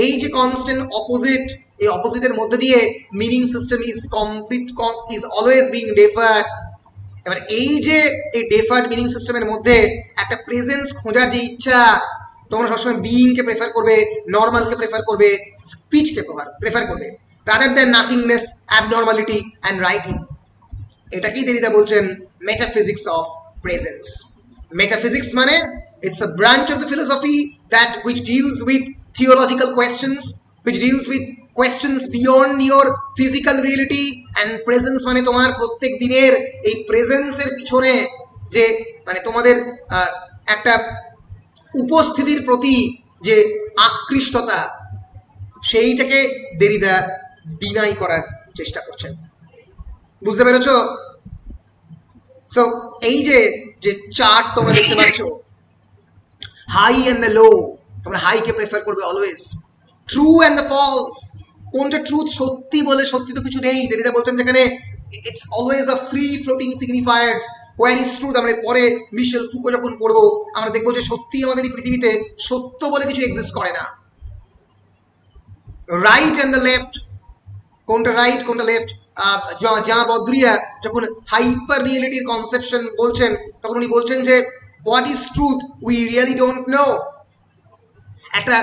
এই যে কনস্ট্যান্ট অপোজিট, এই অপোজিটের মধ্যে দিয়ে meaning system is complete, is always being deferred. এবার এই যে এই ডেফার্ড মিনিং সিস্টেমের মধ্যে একটা প্রেজেন্স খোঁজার যে ইচ্ছা, তোমরা সবসময় বিইংকে প্রেফার করবে, নর্মালকে প্রেফার করবে, স্পিচকে প্রেফার করবে rather than nothingness, abnormality and writing. এটাকেই দেরিদা বলছেন মেটাফিজিক্স অফ প্রেজেন্স। মেটাফিজিক্স মানে it's a branch of the philosophy that which deals with theological questions, which deals with questions beyond your physical reality, and presence মানে তোমার প্রত্যেক দিনের এই প্রেজেন্সের পিছনে যে মানে তোমাদের একটা উপস্থিতির প্রতি যে আকৃষ্টতা, সেইটাকে দেরিদা ডিনাই করার চেষ্টা করছেন। বুঝতে পেরেছো? সো এই যে চার্ট তোমরা দেখতে পাচ্ছ, হাই এন্ড দ্য লো, তোমরা হাইকে প্রেফার করবে always. True and the false, কোনটা ট্রুথ, সত্যি বলে সত্যি তো কিছু নেই। দেরিদা বলছেন যেখানে it's always a free floating signifiers. Where is truth? আমরা পরে মিশেল ফুকো যখন পড়বো আমরা দেখবো যে সত্যি আমাদের এই পৃথিবীতে সত্য বলে কিছু এক্সিস্ট করে না। রাইট এন্ড দ্য লেফট, কোনটা রাইট কোনটা লেফট, জাঁ বদ্রিয়া যখন হাইপার রিয়েলিটির কনসেপশন বলছেন তখন উনি বলছেন যে what is truth we really don't no. একটা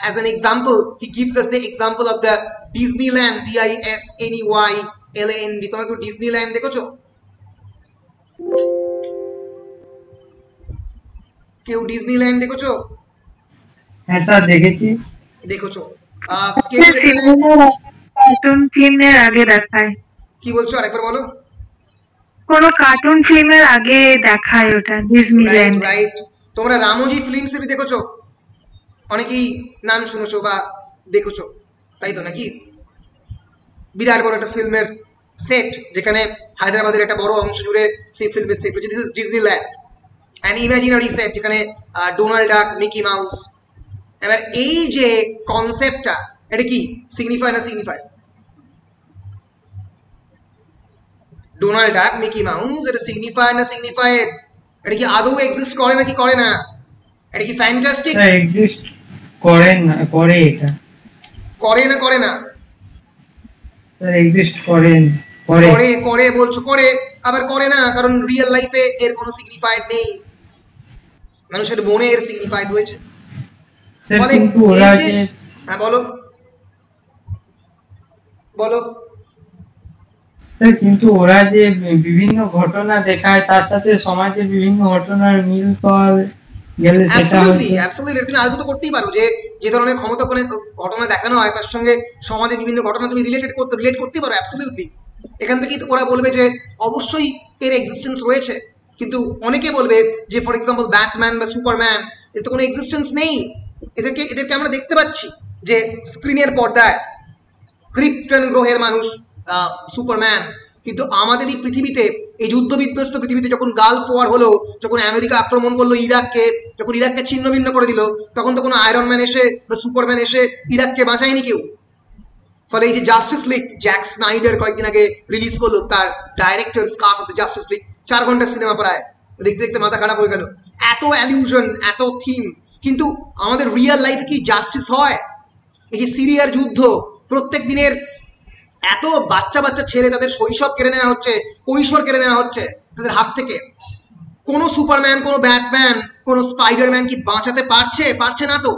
as an example he gives us the example of the Disneyland, DISNEYLAND। তোমরা কি ডিজনিল্যান্ড দেখেছো? কেউ ডিজনিল্যান্ড দেখেছো? হ্যাঁ স্যার দেখেছি। দেখেছো? কার্টুন ফিল্মের আগে দেখায়। কি বলছো আরেকবার বলো? কোন কার্টুন ফিল্মের আগে দেখায় ওটা ডিজনিল্যান্ড। রাইট। তোমরা রামোজি ফিল্ম সিটি দেখেছো? অনেকেই নাম শুনেছো বা দেখেছো তাই তো নাকি? বিরাট বড় একটা ফিল্মের সেট যেখানে হায়দ্রাবাদের একটা বড় অংশ জুড়ে সেই ফিল্মের সেট হচ্ছে। This is Disneyland, an imaginary set যেখানে ডোনাল্ড ডাক, মিকি মাউস। এবার এই যে কনসেপ্টটা এটা কি সিগনিফাই না সিগনিফাই? ডোনাল্ড ডাক, মিকি মাউস এটা সিগনিফাই না সিগনিফাইড? এটা কি আদৌ এক্সিস্ট করে নাকি করে না? এটা কি ফ্যান্টাস্টিক? এক্সিস্ট করে না, করে এটা করে না করে না স্যার এক্সিস্ট করে করে করে বলছো করে আবার করে না, কারণ রিয়েল লাইফে এর কোনো সিগনিফাইড নেই, মানুষের মনে এর সিগনিফাইড রয়েছে। স্যার কিন্তু ওরা যে হ্যাঁ বলো বলো। স্যার কিন্তু ওরা যে বিভিন্ন ঘটনা দেখায় তার সাথে সমাজের বিভিন্ন ঘটনার মিল পাওয়া গেলে সেটা অ্যাবসলিউটলি তুমি আর্গুমেন্ট তো করতেই পারো যে যে ধরনের ক্ষমতা করে ঘটনা দেখানো হয় তার সঙ্গে সমাজের বিভিন্ন ঘটনা তুমি রিলেট করতে পারো অ্যাবসলিউটলি। এখান থেকে ওরা বলবে যে অবশ্যই এর এক্সিস্টেন্স রয়েছে, কিন্তু অনেকে বলবে যে ফর এক্সাম্পল ব্যাটম্যান বা সুপারম্যান এর তো কোনো এক্সিস্টেন্স নেই, এদেরকে আমরা দেখতে পাচ্ছি যে স্ক্রিনের পর্দায় ক্রিপ্টন গ্রহের মানুষ সুপারম্যান, কিন্তু আমাদের এই পৃথিবীতে এই যুদ্ধ বিধ্বস্ত পৃথিবীতে যখন গালফ ওয়ার হলো, যখন আমেরিকা আক্রমণ করলো ইরাককে, যখন ইরাককে ছিন্ন ভিন্ন করে দিল, তখন তো কোনো আয়রন ম্যান এসে বা সুপারম্যান এসে ইরাককে বাঁচায়নি কেউ। ফলে এই যে জাস্টিস লিগ জ্যাক স্নাইডার কয়েকদিন আগে রিলিজ করলো তার director scarf of the justice league, 4 ঘন্টার সিনেমা প্রায়, দেখতে দেখতে মাথা খারাপ হয়ে গেল, এত অ্যালিউশন এত থিম। কিন্তু আমাদের রিয়েল লাইফে কি জাস্টিস হয়? এই যে সিরিয়ার যুদ্ধ, প্রত্যেক দিনের এত বাচ্চা বাচ্চা ছেলে তাদের শৈশব কেড়ে নেওয়া হচ্ছে, কৈশোর কেড়ে নেওয়া হচ্ছে তাদের হাত থেকে, কোনো সুপারম্যান কোনো ব্যাটম্যান কোনো স্পাইডারম্যান কি বাঁচাতে পারছে না তো।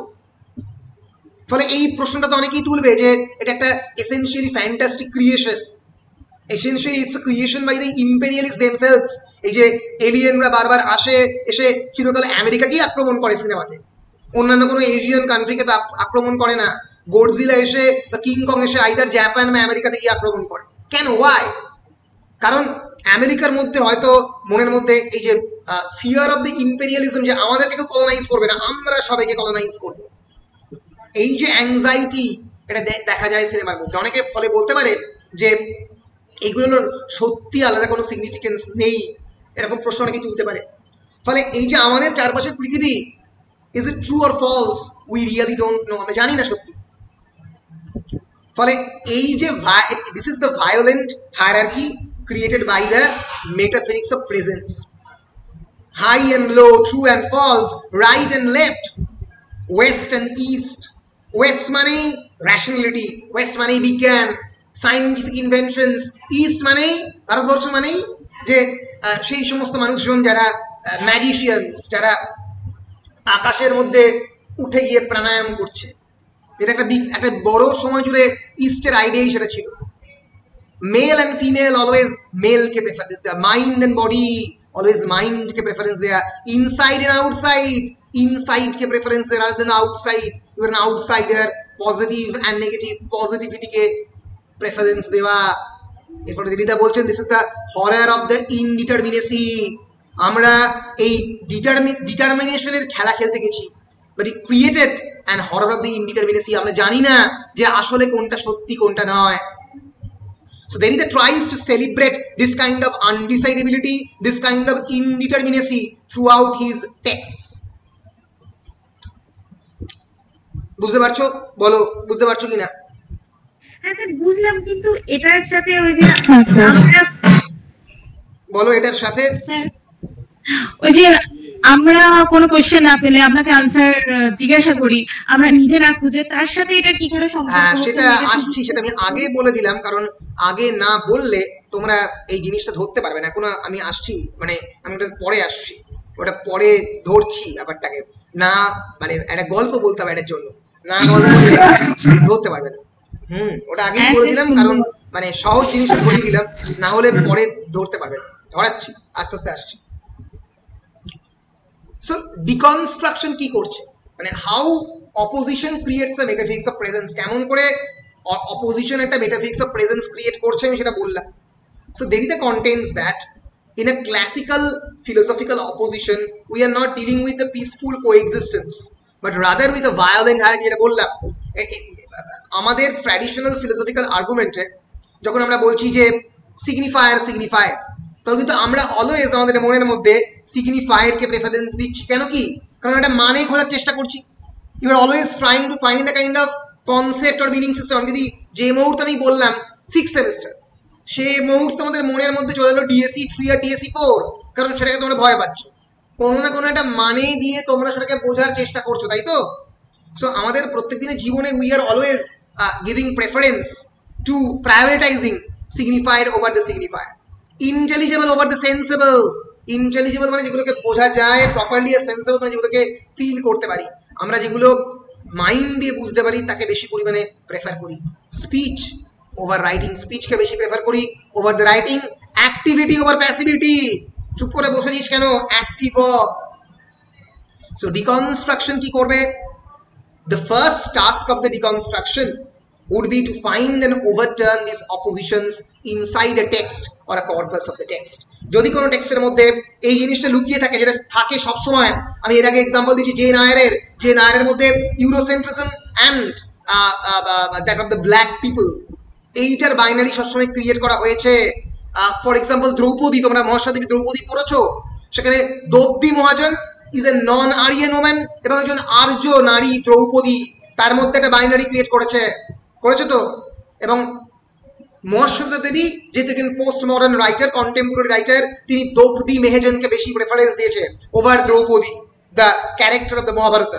ফলে এই প্রশ্নটা তো অনেকেই তুলবে যে এটা একটা essentially fantastic creation, essentially it's a creation by the imperialist themselves. এই যে এলিয়েনরা বারবার এসে চিরকালে আমেরিকাকেই আক্রমণ করে সিনেমাতে, অন্যান্য কোনো এশিয়ান কান্ট্রিকে তো আক্রমণ করে না। গডজিলা এসে বা কিংকং এসে আইদার জাপান বা আমেরিকাতে গিয়ে আক্রমণ করে কেন? ওয়াই? কারণ আমেরিকার মধ্যে হয়তো মনের মধ্যে এই যে ফিয়ার অফ দ্য ইম্পেরিয়ালিজম, যে আমাদেরকে কেউ কলোনাইজ করবে না, আমরা সবাইকে কলোনাইজ করবো, এই যে অ্যাংজাইটি এটা দেখা যায় সিনেমার মধ্যে। অনেকে ফলে বলতে পারে যে এইগুলোর সত্যি আলাদা কোনো সিগনিফিকেন্স নেই, এরকম প্রশ্ন অনেকে তুলতে পারে। ফলে এই যে আমাদের চারপাশের পৃথিবী, is it true or false, we really don't know, আমরা জানি না সত্যি। ফলে এই যে this is the violent hierarchy created by the metaphysics of presence. High and low, true and false, right and left, west and east. West মানেই র্যাশনালিটি, ওয়েস্ট মানেই বিজ্ঞান, সায়েন্টিফিক ইনভেনশনস। ইস্ট মানেই ভারতবর্ষ, মানেই যে সেই সমস্ত মানুষজন যারা ম্যাজিশিয়ানস, যারা আকাশের মধ্যে উঠে গিয়ে প্রাণায়াম করছে, এটা একটা বড় সময় জুড়ে ইস্টের আইডিয়াই সেটা ছিল। মেল অ্যান্ড ফিমেল অলওয়েজ মেলকে প্রেফারেন্স দেয়া, মাইন্ড অ্যান্ড বডি অলওয়েজ মাইন্ডকে প্রেফারেন্স দেয়া, ইনসাইড অ্যান্ড আউটসাইড ইনসাইডকে প্রেফারেন্স দেয়া rather than outside. You are an outsider, positive and negative, পজিটিভিটিকে প্রেফারেন্স দেওয়া। এরপরে দিদিদা বলছেন this is the horror of the indeterminacy. আমরা এই ডিটারমিনেশনের খেলা খেলতে গেছি, but it created an horror of the indeterminacy. আমরা জানি না যে আসলে কোনটা সত্যি কোনটা নয়। So Derrida tries to celebrate this kind of undecidability, this kind of indeterminacy throughout his texts. বুঝতে পারছো? বলো বুঝতে পারছো কিনা? হ্যাঁ স্যার বুঝলাম, কিন্তু এটার সাথে ওই যে আমরা বলো এটার সাথে স্যার ওই যে আমরা কোনো কোশ্চেন না পেলে আপনাকে আনসার জিজ্ঞাসা করি, আমরা নিজে না খুঁজে, তার সাথে এটা কি করে সম্পর্ক হ্যাঁ হচ্ছে? সেটা আসছি, সেটা আমি আগে বলে দিলাম, কারণ আগে না বললে তোমরা এই জিনিসটা ধরতে পারবে না। এখন আমি আসছি, মানে আমি ওটা পরে আসছি, ওটা পরে ধরছি ব্যাপারটাকে। না মানে একটা গল্প বলতে হবে এটার জন্য, না গল্প বললে ধরতে পারবে না। ওটা আগেই বলে দিলাম, কারণ মানে সহজ জিনিসটা ধরিয়ে দিলাম, না হলে পরে ধরতে পারবে না। ধরাচ্ছি, আস্তে আস্তে আসছি। সো ডিকনস্ট্রাকশন কি করছে, মানে how opposition creates a metaphysics of presence, কেমন করে অপোজিশন একটা মেটাফিজিক্স অফ প্রেজেন্স ক্রিয়েট করছে আমি সেটা বললাম। So Derrida contends that in a classical philosophical opposition we are not dealing with the peaceful coexistence but rather with a violent hierarchy। এটা বললাম আমাদের ট্র্যাডিশনাল ফিলোসফিক্যাল আর্গুমেন্টে যখন আমরা বলছি যে সিগনিফায়ার সিগনিফায়ার, তখন কিন্তু আমরা অলওয়েজ আমাদের মনের মধ্যে সিগনিফায়ারকে প্রেফারেন্স দিচ্ছি। কেন কি? কারণ এটা মানে খোঁজার চেষ্টা করছি। You are always trying to find a kind of concept or meaning system. যদি যে মুহূর্তে আমি বললাম 6th সেমিস্টার, সে মুহূর্তে তোমাদের মনের মধ্যে চলে এলো ডিএসসি 3 আর ডিএসসি 4, কারণ সেটাকে তোমরা ভয় পাচ্ছ। কোনো না কোনো একটা মানে দিয়ে তোমরা সেটাকে বোঝার চেষ্টা করছো, তাই তো? সো আমাদের প্রত্যেক দিনের জীবনে we are always giving preference to prioritising signified over the signifier, intelligible over the sensible. Intelligible মানে যেগুলোকে বোঝা যায় প্রপারলি, আর সেন্সেবল মানে যেগুলোকে ফিল করতে পারি। আমরা যেগুলো মাইন্ড দিয়ে বুঝতে পারি তাকে বেশি পরিমাণে প্রেফার করি। স্পিচ ওভার রাইটিং, স্পিচকে বেশি প্রেফার করি over the writing. Activity over passivity, চুপ করে বসে নিস কেন, অ্যাক্টিভ হ। সো ডিকনস্ট্রাকশন কি করবে? The first task of the deconstruction would be to find and overturn these oppositions inside a text or a corpus of the text. যদি কোনো টেক্সটের মধ্যে এই জিনিসটা লুকিয়ে থাকে, যেটা থাকে সবসময়, আমি এর আগে এক্সাম্পল দিচ্ছি যে নায়ারের মধ্যে Eurocentrism and that of the black people, এইটার বাইনারি সবসময় ক্রিয়েট করা হয়েছে। ফর এক্সাম্পল দ্রৌপদী, তোমরা মহাশ্বেতা দ্রৌপদী পড়েছো, সেখানে Draupadi Mahajan is a non Aryan woman এবং একজন আর্য নারী দ্রৌপদী, তার মধ্যে একটা বাইনারি ক্রিয়েট করেছো তো। এবং মহাশ্বেতা দেবী যেহেতু একজন post modern writer, contemporary writer, তিনি দ্রৌপদী মেহেজনকে বেশি প্রেফারেন্স দিয়েছে over Draupadi, the character of the Mahabharata.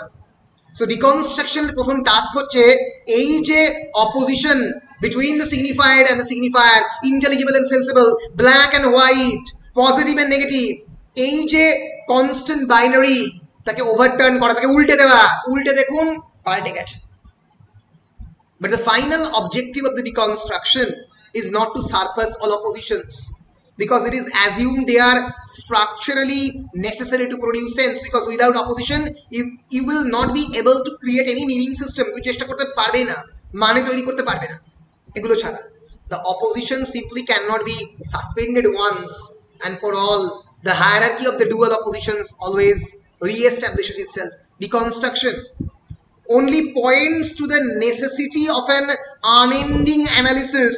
So ডিকনস্ট্রাকশনের প্রথম টাস্ক হচ্ছে এই যে opposition between the signified and the signifier, intelligible and sensible, black and white, positive and negative, এই যে কনস্ট্যান্ট বাইনারি, তাকে ওভারটার্ন করা, তাকে উল্টে দেওয়া। উল্টে দেখুন পাল্টে গেছে। But the final objective of the deconstruction is not to surpass all oppositions, because it is assumed they are structurally necessary to produce sense, because without opposition you will not be able to create any meaning system. তুমি চেষ্টা করতে পারবে না, মানে তৈরি করতে পারবে না এগুলো ছাড়া। The opposition simply cannot be suspended once and for all. The hierarchy of the dual oppositions always re-establishes itself. Deconstruction only points to the necessity of an unending analysis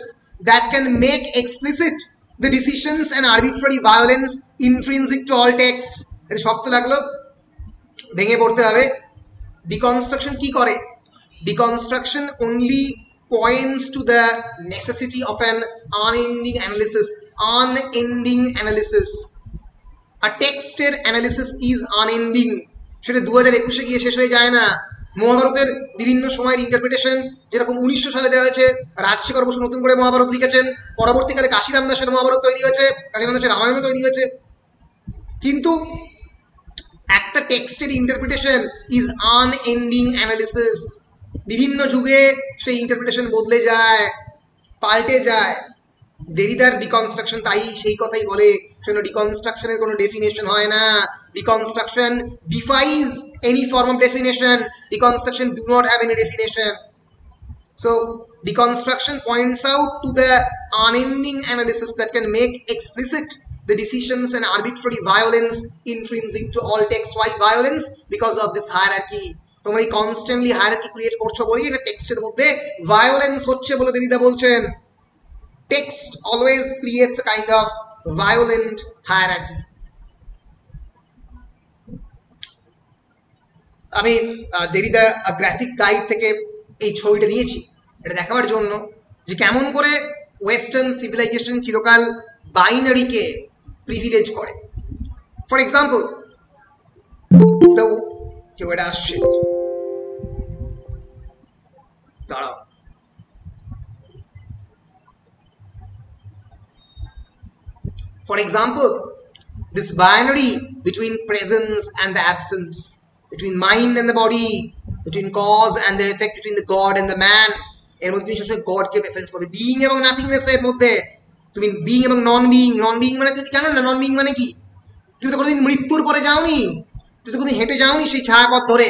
that can make explicit the decisions and arbitrary violence intrinsic to all texts. এটা শক্ত লাগলো, ভেঙে পড়তে হবে। Deconstruction কি করে? Deconstruction only points to the necessity of an unending analysis. Unending analysis. A texted analysis is unending. সেটা 2021 গিয়ে শেষ হয়ে যায় না। মহাভারতের বিভিন্ন সময়ের ইন্টারপ্রিটেশন, যেরকম 1900 সালে দেওয়া হয়েছে, রাজশেখর বসু নতুন করে মহাভারত লিখেছেন, পরবর্তীকালে কাশিরাম দাসের মহাভারত তৈরি হয়েছে, কাশিরাম দাসের রামায়ণও তৈরি হয়েছে, কিন্তু একটা টেক্সটের ইন্টারপ্রিটেশন ইজ আনএন্ডিং অ্যানালিসিস। বিভিন্ন যুগে সেই ইন্টারপ্রিটেশন বদলে যায়, পাল্টে যায়। দেরিদার ডিকনস্ট্রাকশন তাই সেই কথাই বলে, সেজন্য ডিকনস্ট্রাকশনের কোনো ডেফিনেশন হয় না। Deconstruction defies any form of definition. Deconstruction do not have any definition. So deconstruction points out to the unending analysis that can make explicit the decisions and arbitrary violence intrinsic to all texts. Why violence? Because of this hierarchy. তোমরা এই কনস্ট্যান্টলি হায়ারার্কি ক্রিয়েট করছো বলেই এটা টেক্সটের মধ্যে ভায়োলেন্স হচ্ছে বলে দেরিদা বলছেন। Text always creates a kind of violent hierarchy. আমি দেরিদা গ্রাফিক গাইড থেকে এই ছবিটা নিয়েছি, এটা দেখাবার জন্য যে কেমন করে ওয়েস্টার্ন সিভিলাইজেশন চিরকাল বাইনারিকে প্রিভিলেজ করে। ফর এক্সাম্পল, কেউ এটা আসছে, দাঁড়াও, for example, this binary between presence and the absence, between mind and the body, between cause and the effect, between the God and the man, এর মধ্যে তুমি সবসময় God কে প্রেফারেন্স করবে, বিইং এবং নাথিংনেস এর মধ্যে তুমি বিইং এবং নন বিইং মানে তুমি জানো না নন বিইং মানে কি? তুমি তো কোনোদিন মৃত্যুর পরে যাওনি, তুমি তো কোনোদিন হেঁটে যাওনি সেই ছায়াপথ ধরে,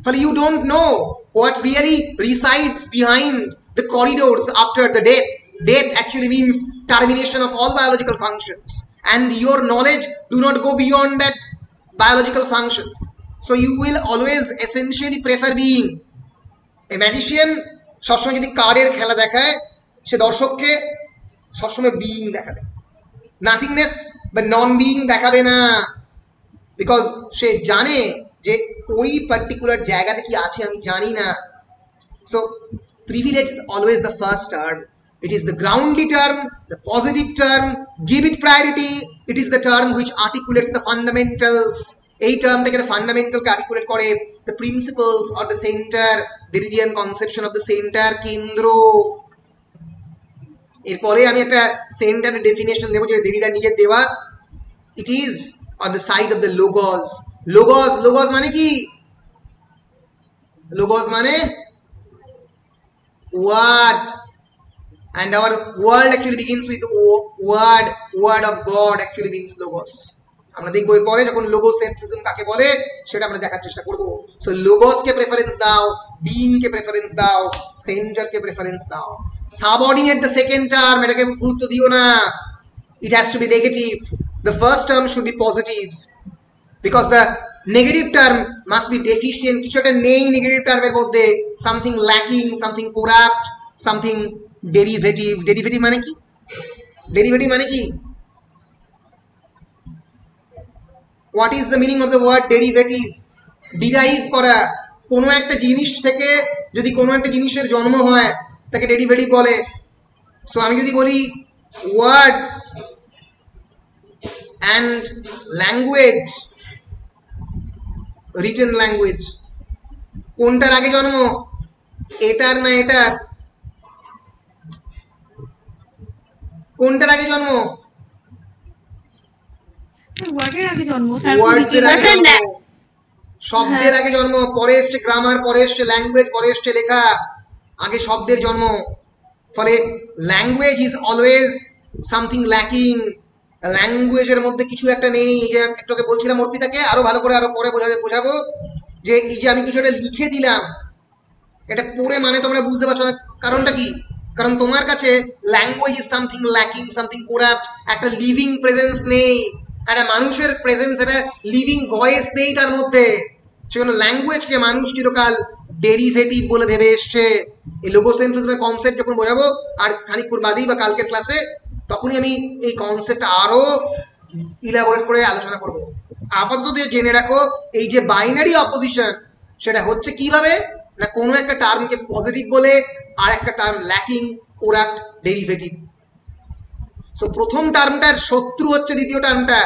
ফলে you don't know what really resides behind the corridors after the death. Death actually means termination of all biological functions, and your knowledge do not go beyond that biological functions. So you will always essentially prefer being. A magician সবসময় যদি কার্ডের খেলা দেখায়, সে দর্শককে সবসময় বিইং দেখাবে, নাথিংনেস বা নন বিইং দেখাবে না, বিকজ সে জানে যে ওই পার্টিকুলার জায়গাতে কি আছে আমি জানি না। So privilege is always the first term. It is the groundly term, the positive term. Give it priority. It is the term which articulates the fundamentals. এই টার্মটাকে ফান্ডামেন্টালকে আর্টিকুলেট করে, the principles or the center, Derridian conception of the center, কেন্দ্র। এরপরে আমি একটা সেন্টারের ডেফিনেশন দেবো যেটা দেরিদার নিজের দেওয়া। It is on the side of the logos. Logos মানে কি? Logos মানে word, and our world actually begins with word of God actually means logos. আমরা দেখব এরপরে যখন লোগোসেন্ট্রিজম কাকে বলে সেটা আমরা দেখার চেষ্টা করব। সো লোগোস কে প্রেফারেন্স দাও, বিইং কে প্রেফারেন্স দাও, সেন্টার কে প্রেফারেন্স দাও। সাবঅর্ডিনেট দ্য সেকেন্ড টার্ম, এটাকে গুরুত্ব দিও না, it has to be negative. The first term should be positive, because the negative term must be deficient. কিছু একটা নেই নেগেটিভ টার্মের মধ্যে, something lacking, something corrupt, something derivative. Derivative মানে কি? ডেরিভেটিভ মানে কি? What is the meaning of the word derivative? Derive করা, কোনো একটা জিনিস থেকে যদি কোনো একটা জিনিসের জন্ম হয় তাকে ডেরিভেটিভ বলে। সো আমি যদি বলি words and language, written language, কোনটার আগে জন্ম, এটার না এটার? কোনটার আগে জন্ম? শব্দের আগে জন্ম, পরে এসছে গ্রামার, পরে এসছে ল্যাঙ্গুয়েজ, পরে এসছে লেখা, আগে শব্দের জন্ম। ফলে language is always something lacking. ল্যাঙ্গুয়েজের মধ্যে কিছু একটা নেই। এই যে একটু বলছিলাম অর্পিতাকে, আরো ভালো করে আরো পরে বোঝাবো যে এই যে আমি কিছু একটা লিখে দিলাম, এটা পড়ে মানে তোমরা বুঝতে পারছো না কারণটা কি? কারণ তোমার কাছে language is something lacking, something corrupt, একটা লিভিং প্রেজেন্স নেই, একটা মানুষের প্রেজেন্স, একটা লিভিং ভয়েস নেই তার মধ্যে। সেজন্য ল্যাঙ্গুয়েজকে মানুষ চিরকাল ডেরিভেটিভ বলে ভেবে এসছে। এই লোগোসেন্ট্রিজমের কনসেপ্ট যখন বোঝাবো আর খানিকক্ষণ বাদেই বা কালকের ক্লাসে, তখনই আমি এই কনসেপ্টটা আরো ইলাবোরেট করে আলোচনা করব। আপাতত জেনে রাখো এই যে বাইনারি অপোজিশন সেটা হচ্ছে কিভাবে না, কোনো একটা টার্মকে পজিটিভ বলে আর একটা term lacking, corrupt, derivative. So প্রথম টার্মটার শত্রু হচ্ছে দ্বিতীয় টার্মটা।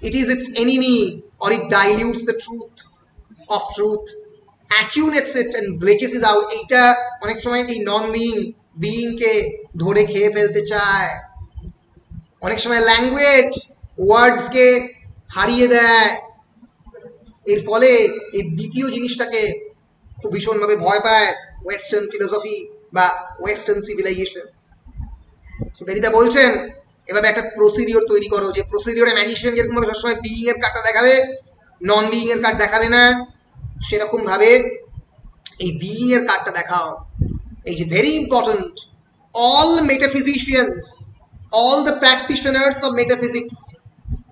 It is its enemy or it dilutes the truth of truth, accentuates it and breaks it out. এইটা অনেক সময় এই নন বিইং কে ধরে খেয়ে ফেলতে চায়। অনেক সময় ল্যাঙ্গুয়েজ ওয়ার্ডস কে হারিয়ে দেয়। এর ফলে এই দ্বিতীয় জিনিসটাকে খুব ভীষণভাবে ভয় পায় ওয়েস্টার্ন ফিলোসফি বা ওয়েস্টার্ন সিভিলাইজেশন। সো দেরিদা বলছেন এভাবে একটা প্রসিডিওর তৈরি করো, যে প্রসিডিওরে ম্যাজিশিয়ান যেরকম ভাবে সবসময় বিইং এর কার্ডটা দেখাবে, নন বিইং এর কার্ড দেখাবে না, সেরকম ভাবে এই বিইং এর কার্ডটা দেখাও। এই যে very important, all metaphysicians, all the practitioners of metaphysics,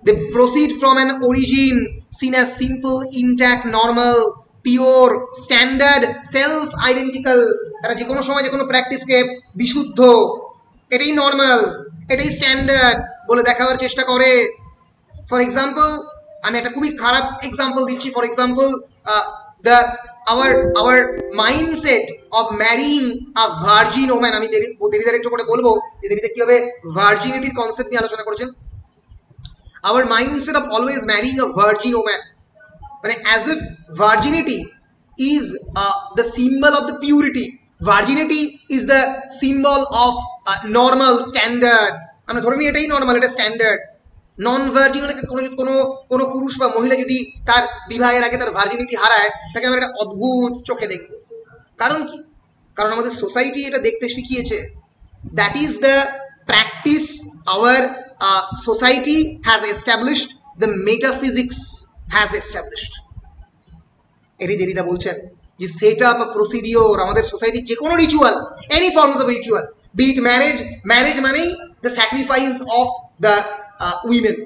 they proceed from an origin seen as simple, intact, normal, pure, standard, self-identical. তারা যে কোনো সময় যে কোনো প্র্যাকটিসকে বিশুদ্ধ, এটাই নর্মাল, এটাই স্ট্যান্ডার্ড বলে দেখাবার চেষ্টা করে। ফর এক্সাম্পল, আমি একটা খুবই খারাপ এক্সাম্পল দিচ্ছি। For example, the our mindset of marrying a virgin woman, আমি দেরিদার একটু পরে বলবো যে দেরিতে কিভাবে ভার্জিনিটির কনসেপ্ট নিয়ে আলোচনা করেছেন। our mindset of always marrying a virgin woman, মানে as if virginity is the symbol of the purity, virginity is the symbol of normal standard, আমরা ধরে নিই এটাই নরমাল, এটা স্ট্যান্ডার্ড। নন ভার্জিন হলে কোনো পুরুষ বা মহিলা যদি তার বিবাহের আগে তার ভার্জিনিটি হারায়, তাকে আমরা একটা অদ্ভুত চোখে দেখব। কারণ কি? কারণ আমাদের সোসাইটি এটা দেখতে শিখিয়েছে। That is the practice our society has established, the metaphysics has established. এরই দেরিদা বলছেন যে সেট আপ প্রসিডিওর, আমাদের সোসাইটির যে কোনো ritual, any forms of ritual, be it marriage মানেই the sacrifice of the women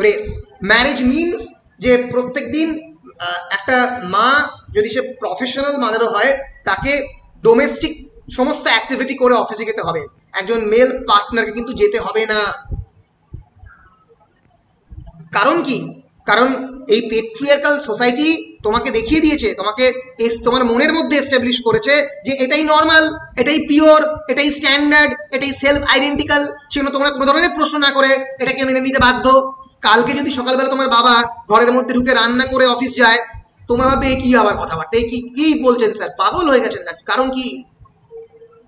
race. Marriage means যে প্রত্যেক দিন একটা মা যদি সে প্রফেশনাল মাদারও হয়, তাকে ডোমেস্টিক সমস্ত অ্যাক্টিভিটি করে অফিসে যেতে হবে, একজন মেল পার্টনারকে কিন্তু যেতে হবে না। কারণ কি? কারণ এই পেট্রিয়ার্কাল সোসাইটি তোমাকে দেখিয়ে দিয়েছে, তোমার মনের মধ্যে এস্টাবলিশ করেছে যে এটাই নর্মাল, এটাই পিওর, এটাই স্ট্যান্ডার্ড, এটাই সেলফ আইডেন্টিক্যাল। সেজন্য তোমরা কোনো ধরনের প্রশ্ন না করে এটাকে মেনে নিতে বাধ্য। কালকে যদি সকালবেলা তোমার বাবা ঘরের মধ্যে ঢুকে রান্না করে অফিস যায়, তোমরা ভাববে কি আবার কথাবার্তা, কি বলছেন স্যার, পাগল হয়ে গেছেন নাকি? কারণ কি?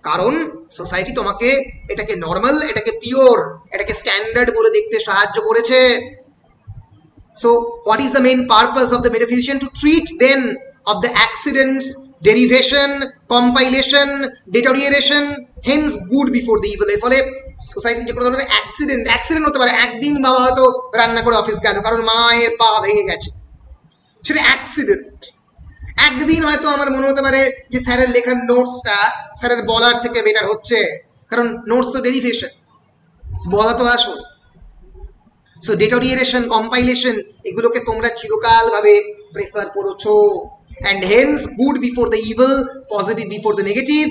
কারণ সোসাইটি তোমাকে এটাকে নর্মাল, এটাকে পিওর, এটাকে স্ট্যান্ডার্ড বলে দেখতে সাহায্য করেছে। So what is the main purpose of the metaphysician? To treat then of the accidents, derivation, compilation, deterioration, hence good before the evil. এর ফলে সোসাইটি যে কোনো ধরনের অ্যাক্সিডেন্ট হতে পারে। একদিন বাবা হয়তো রান্না করে অফিস গেল কারণ মায়ের পা ভেঙে গেছে, সেটা অ্যাক্সিডেন্ট। একদিন হয়তো আমার মনে হতে পারে যে স্যারের লেখার নোটসটা স্যারের বলার থেকে বেটার হচ্ছে, কারণ নোটস তো ডেরিভেশন, বলা তো আসল। সো ডিটোরিয়েশন, কম্পাইলেশন, এগুলোকে তোমরা চিরকাল ভাবে প্রেফার করেছো। And hence good before the evil, positive before the negative,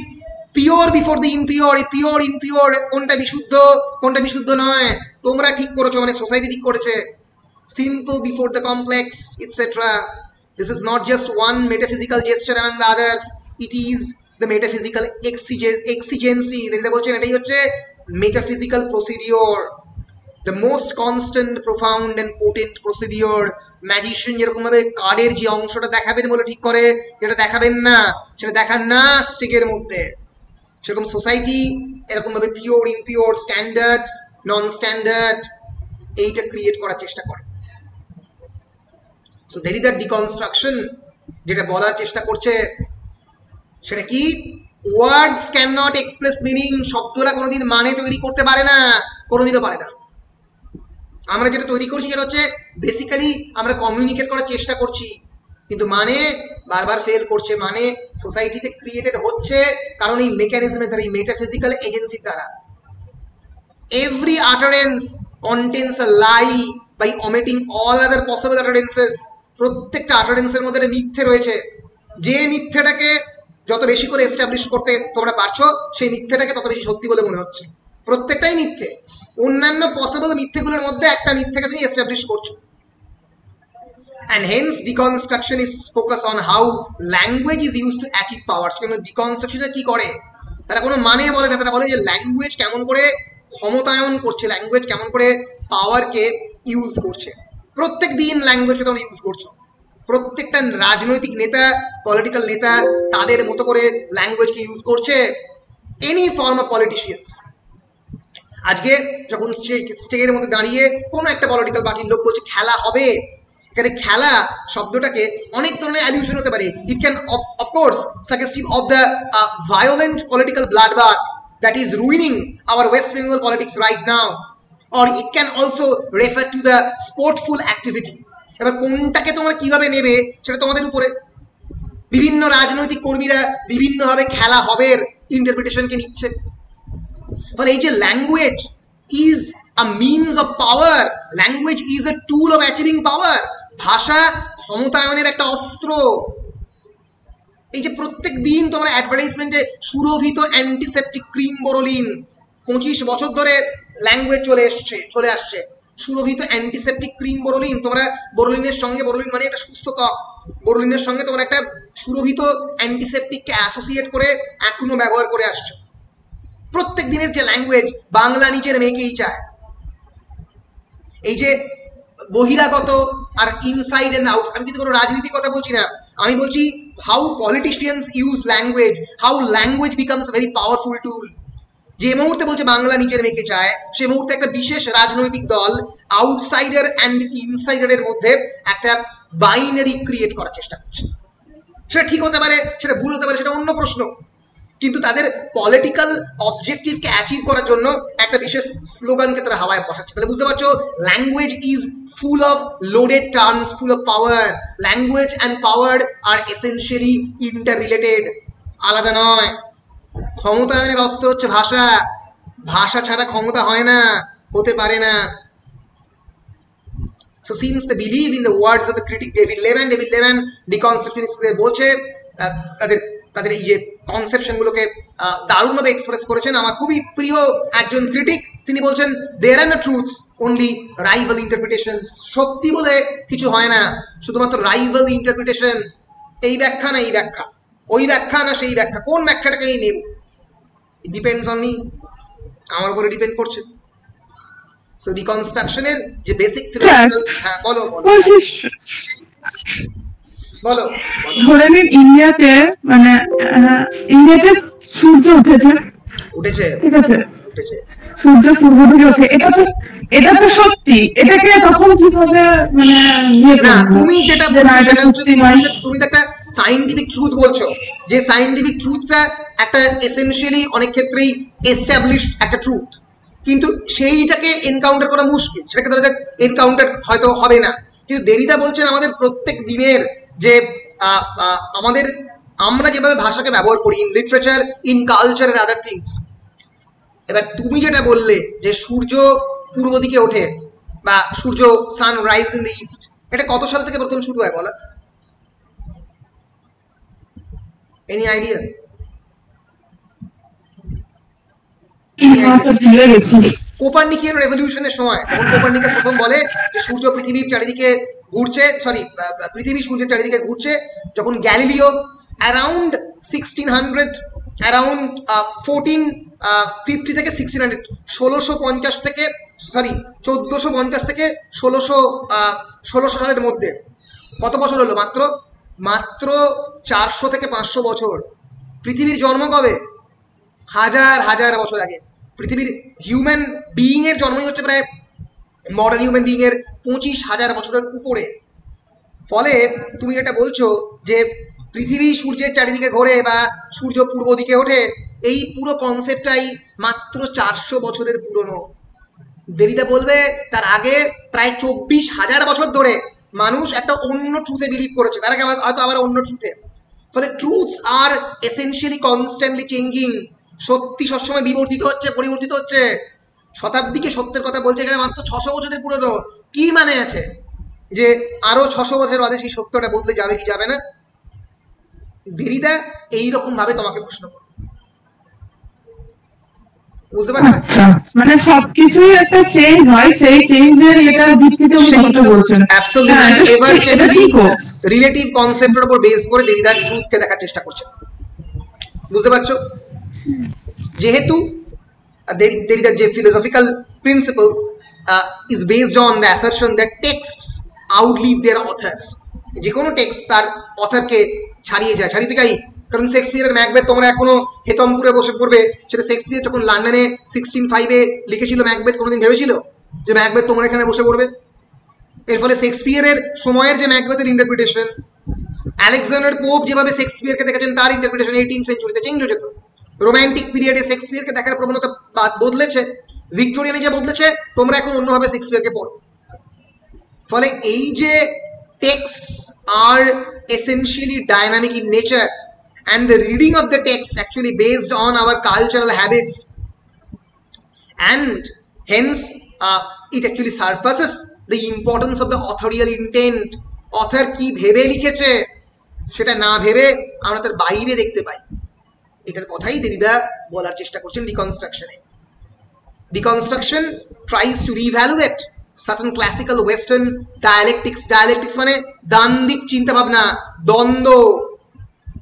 pure before the impure. এই পিওর ইমপিওর কোনটা বিশুদ্ধ কোনটা বিশুদ্ধ নয় তোমরা ঠিক করেছো, মানে সোসাইটি ঠিক করেছে। Simple before the complex, etcetera. This is not just one metaphysical gesture among the others, it is the metaphysical exigency. যেটা বলছেন এটাই হচ্ছে metaphysical procedure, the most constant, profound and potent procedure. Magician যেরকম ভাবে কার্ডের যে অংশটা দেখাবেন বলে ঠিক করে, যেটা দেখাবেন না সেটা দেখান না স্টিকের মধ্যে, সেরকম সোসাইটি এরকম ভাবে পিওর, ইমপিওর, স্ট্যান্ডার্ড, নন স্ট্যান্ডার্ড এইটা ক্রিয়েট করার চেষ্টা করে। সো দেরিদার ডিকনস্ট্রাকশন যেটা বলার চেষ্টা করছে সেটা কি? Words can not express meaning. শব্দরা কোনোদিন মানে তৈরি করতে পারে না, কোনোদিনও পারে না। আমরা যেটা তৈরি করছি সেটা হচ্ছে বেসিক্যালি আমরা কমিউনিকেট করার চেষ্টা করছি, কিন্তু মানে বারবার ফেল করছে। মানে সোসাইটিতে ক্রিয়েটেড হচ্ছে কারণ এই মেকানিজমের দ্বারা, এই মেটাফিজিক্যাল এজেন্সির দ্বারা। Every utterance contains a lie by omitting all other possible utterances. প্রত্যেকটা আটারেন্সের মধ্যে একটা মিথ্যে রয়েছে। যে মিথ্যেটাকে যত বেশি করে এস্টাবলিশ করতে তোমরা পারছো, সেই মিথ্যেটাকে তত বেশি সত্যি বলে মনে হচ্ছে। প্রত্যেকটাই মিথ্যে। অন্যান্য পসিবল মিথ্যেগুলোর মধ্যে একটা মিথ্যেকে তুমি এস্টাবলিশ করছো। And hence deconstruction is focused on how language is used to achieve power. সেখানে ডিকনস্ট্রাকশনটা কি করে? তারা কোনো মানে বলে না, তারা বলে যে ল্যাঙ্গুয়েজ কেমন করে ক্ষমতায়ন করছে, ল্যাঙ্গুয়েজ কেমন করে পাওয়ারকে ইউজ করছে। প্রত্যেক দিন ল্যাঙ্গুয়েজকে তোমরা ইউজ করছো। প্রত্যেকটা রাজনৈতিক নেতা, পলিটিক্যাল নেতা তাদের মতো করে ল্যাঙ্গুয়েজকে ইউজ করছে। Any form of politicians. আজকে যখন স্টেজের মধ্যে দাঁড়িয়ে কোনো একটা পলিটিক্যাল পার্টির লোক বলছে খেলা হবে, এখানে খেলা শব্দটাকে অনেক ধরনের অ্যালিউশন হতে পারে। It can of course suggestive of the violent political bloodbath that is ruining our West Bengal politics right now, or it can also refer to the sportful activity. এবার কোনটাকে তোমরা কিভাবে নেবে সেটা তোমাদের উপরে। বিভিন্ন রাজনৈতিক কর্মীরা বিভিন্নভাবে খেলা হবের ইন্টারপ্রিটেশনকে নিচ্ছে। ফলে এই যে language is a means of power, language is a tool of achieving power. ভাষা ক্ষমতায়নের একটা অস্ত্র। এই যে প্রত্যেক দিন তোমরা অ্যাডভার্টাইজমেন্টে সুরভিত অ্যান্টিসেপটিক ক্রিম বোরোলিন, 25 বছর ধরে ল্যাঙ্গুয়েজ চলে আসছে সুরভিত অ্যান্টিসেপটিক ক্রিম বোরোলিন। তোমরা বোরোলিনের সঙ্গে, বোরোলিন মানে একটা সুস্থ ত্বক, বোরোলিনের সঙ্গে তোমরা একটা সুরভিত অ্যান্টিসেপটিককে অ্যাসোসিয়েট করে এখনো ব্যবহার করে আসছো। প্রত্যেক দিনের যে ল্যাঙ্গুয়েজ, বাংলা নিচের মেয়েকেই চায়। এই যে বহিরাগত আর ইনসাইড এন্ড আউট, আমি কিন্তু কোনো রাজনীতির কথা বলছি না, আমি বলছি how politicians use language, how language becomes very powerful টুল। যে মুহূর্তে বলছে বাংলা নিজের মেয়েকে চায়, সে মুহূর্তে একটা বিশেষ রাজনৈতিক দল আউটসাইডার অ্যান্ড ইনসাইডারের মধ্যে একটা বাইনারি ক্রিয়েট করার চেষ্টা করছে। সেটা ঠিক হতে পারে, সেটা ভুল হতে পারে, সেটা অন্য প্রশ্ন, কিন্তু তাদের পলিটিক্যাল অবজেক্টিভকে অ্যাচিভ করার জন্য একটা বিশেষ স্লোগানকে তারা হাওয়ায় বসাচ্ছে। তাহলে বুঝতে পারছো, language is full of loaded terms, full of power. Language and power are essentially interrelated, আলাদা নয়। ক্ষমতায়নের অস্ত্র হচ্ছে ভাষা, ভাষা ছাড়া ক্ষমতা হয় না, হতে পারে না। So since they believe in the words of the critic David Levin deconstructionist বলছে তাদের এই যে কনসেপশনগুলোকে দারুণভাবে এক্সপ্রেস করেছেন। আমার খুবই প্রিয় একজন ক্রিটিক, তিনি বলছেন there are no truths, only rival interpretations। সত্যি বলে কিছু হয় না, শুধুমাত্র রাইভাল ইন্টারপ্রিটেশন। এই ব্যাখ্যা না এই ব্যাখ্যা, ওই ব্যাখ্যা না সেই ব্যাখ্যা, কোন ব্যাখ্যাটাকে আমি নেব, ইট ডিপেন্ডস অন মি, আমার উপরে ডিপেন্ড করছে। সো ডিকনস্ট্রাকশনের যে বেসিক ফিলোসফিক্যাল, হ্যাঁ বলো বলো। ধরে নিন ইন্ডিয়াতে, মানে ইন্ডিয়াতে সূর্য উঠেছে, ঠিক আছে, সূর্য পূর্ব দিকে ওঠে, এটা তো সত্যি, এটাকে তখন কিভাবে মানে না, তুমি যেটা বলছো সেটা হচ্ছে তুমি তো একটা সায়েন্টিফিক ট্রুথ বলছো, যে সায়েন্টিফিক ট্রুথটা একটা এসেনশিয়ালি অনেক ক্ষেত্রেই এস্টাবলিশড একটা ট্রুথ, কিন্তু সেইটাকে এনকাউন্টার করা মুশকিল, সেটাকে ধরে এনকাউন্টার হয়তো হবে না। কিন্তু দেরিদা বলছেন আমাদের প্রত্যেক দিনের যে আমরা যেভাবে ভাষাকে ব্যবহার করি, in literature, in culture and other things. এবার তুমি যেটা বললে যে সূর্য পূর্ব দিকে ওঠে বা সূর্য sun rise in the east, এটা কত সাল থেকে প্রথম শুরু হয় বলা? Any idea? কোপার্নিকিয়ান রেভলিউশনের সময়, তখন কোপার্নিকাস প্রথম বলে যে সূর্য পৃথিবীর চারিদিকে ঘুরছে, পৃথিবী সূর্যের চারিদিকে ঘুরছে। যখন গ্যালিলিও অ্যারাউন্ড 1600, অ্যারাউন্ড 1450 থেকে 1600, 1450 থেকে 1600 সালের মধ্যে, কত বছর হলো? মাত্র 400 থেকে 500 বছর। পৃথিবীর জন্ম কবে? হাজার বছর আগে। পৃথিবীর হিউম্যান বিইং এর জন্মই হচ্ছে প্রায় মডার্ন হিউম্যান বিইং এর 25,000 বছরের উপরে। ফলে তুমি যেটা বলছো যে পৃথিবী সূর্যের চারিদিকে ঘোরে বা সূর্য পূর্ব দিকে ওঠে, এই পুরো কনসেপ্টটাই মাত্র 400 বছরের পুরনো। দেরিদা বলবে তার আগে প্রায় 24,000 বছর ধরে মানুষ একটা অন্য ট্রুথে বিলিভ করেছে, তার আগে হয়তো আবার অন্য ট্রুথে। ফলে ট্রুথস আর এসেনশিয়ালি কনস্ট্যান্টলি চেঞ্জিং। সত্যি সবসময় বিবর্তিত হচ্ছে, পরিবর্তিত হচ্ছে। শতাব্দীকে সত্যের কথা বলছে, এখানে মাত্র 600 বছরের পুরনো। কি মানে আছে যে আরো 600 বছর বাদে সেই সত্যটা বদলে যাবে কি যাবে না? দেরিদা এইরকম ভাবে তোমাকে প্রশ্ন করবে, বুঝতে পারছো? আচ্ছা, মানে সবকিছুই একটা চেঞ্জ হয়, সেই চেঞ্জের এটা ভিত্তিতে উনি কথা বলছেন। অ্যাবসলিউটলি এভার চেঞ্জিং রিলেটিভ কনসেপ্টের উপর বেস করে দেরিদা ট্রুথকে দেখার চেষ্টা করছে, বুঝতে পারছো? যেহেতু দেরিদার যে philosophical principle is based on the assertion that texts outlive their authors, যে কোনো টেক্সট তার অথরকে ছাড়িয়ে যায়। কারণ শেক্সপিয়ারের ম্যাকবেথ তোমরা এখনো হেতমপুরে বসে পড়বে, সেটা শেক্সপিয়ার যখন লন্ডনে 1605 লিখেছিল ম্যাকবেথ, কোনোদিন ভেবেছিল যে ম্যাকবেথ তোমরা এখানে বসে পড়বে? এর ফলে শেক্সপিয়ারের সময়ের যে ম্যাকবেথের ইন্টারপ্রিটেশন, আলেকজান্ডার পোপ যেভাবে শেক্সপিয়ারকে দেখেছেন তার ইন্টারপ্রিটেশন 18th সেঞ্চুরিতে চেঞ্জ হয়ে যেত। রোম্যান্টিক পিরিয়ডে শেক্সপিয়ারকে দেখার প্রবণতা বদলেছে, ভিক্টোরিয়ানে যে বদলেছে, তোমরা এখন অন্যভাবে শেক্সপিয়ারকে পড়ো। ফলে এই যে texts are essentially dynamic in nature and the reading of the text actually based on our cultural habits, and hence it actually surfaces the importance of the authorial intent. author কি ভেবে লিখেছে সেটা না ভেবে আমরা তার বাইরে দেখতে পাই। এটার কথাই দেরিদা বলার চেষ্টা করছেন ডিকনস্ট্রাকশনে। Deconstruction tries to reevaluate certain classical western dialectics মানে দ্বান্দ্বিক চিন্তা ভাবনা, দ্বন্দ্ব.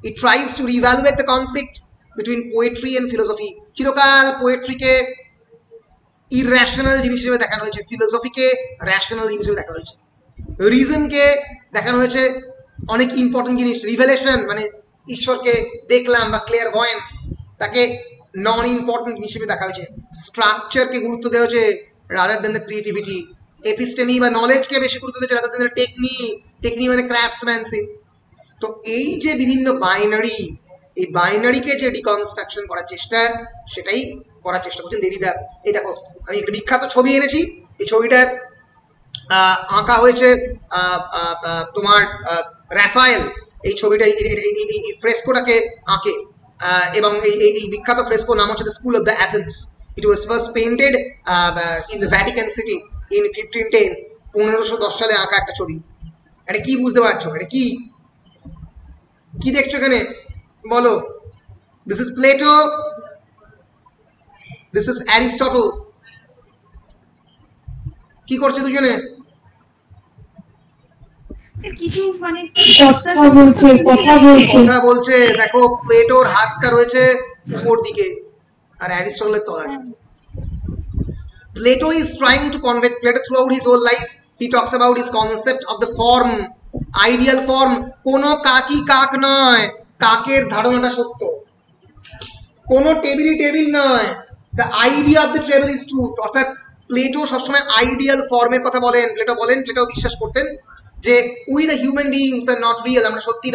It tries to reevaluate the conflict between poetry and philosophy. চিরকাল পোয়েট্রিকে ইররেশনাল জিনিস হিসেবে দেখানো হয়েছে, ফিলোসফিকে রেশনাল জিনিস হিসেবে দেখানো হয়েছে, রিজনকে দেখানো হয়েছে অনেক ইম্পর্টেন্ট জিনিস, রিভেলেশন মানে ঈশ্বরকে দেখলাম বা ক্লিয়ারভয়েন্স, তাকে নন ইম্পর্টেন্ট হিসেবে দেখা হয়েছে, স্ট্রাকচারকে গুরুত্ব দেওয়া হয়েছে রাদার দেন দ্য ক্রিয়েটিভিটি, এপিস্টেমি বা নলেজকে বেশি গুরুত্ব দিয়েছে রাদার দেন দ্য টেকনি মানে ক্রাফটসম্যানশিপ. তো এই যে বিভিন্ন বাইনারি, এই বাইনারিকে যে ডিকনস্ট্রাকশন করার চেষ্টা, সেটাই করার চেষ্টা করছেন দেরিদা. এই দেখো আমি একটা বিখ্যাত ছবি এনেছি, এই ছবিটা আঁকা হয়েছে তোমার রাফায়েল. এই ছবিটা এই ফ্রেস্কোটাকে আঁকে এবং এই বিখ্যাত ফ্রেস্কো নাম হচ্ছে the school of the Athens. It was first painted in the Vatican city in 1510, 1510 সালে আঁকা একটা ছবি. এটা কি বুঝতে পারছো? এটা কি কি দেখছো এখানে বলো? This is Plato, this is Aristotle. কি করছে দুজনে? কিছু মানে কথা বলছে. দেখো প্লেটোর হাতটা রয়েছে উপর দিকে আর অ্যারিস্টটলের তলায়. Plato is trying to convey, Plato throughout his whole life he talks about his concept of the form, ideal form. কোনো কাকি কাক নয়, কাকের ধারণাটা সত্য. কোনো টেবিল নয়, the idea of the table is truth. অর্থাৎ প্লেটো সবসময় আইডিয়াল ফর্মের কথা বলেন. প্লেটো বিশ্বাস করতেন যে we the human beings are not real. আমরা সত্যি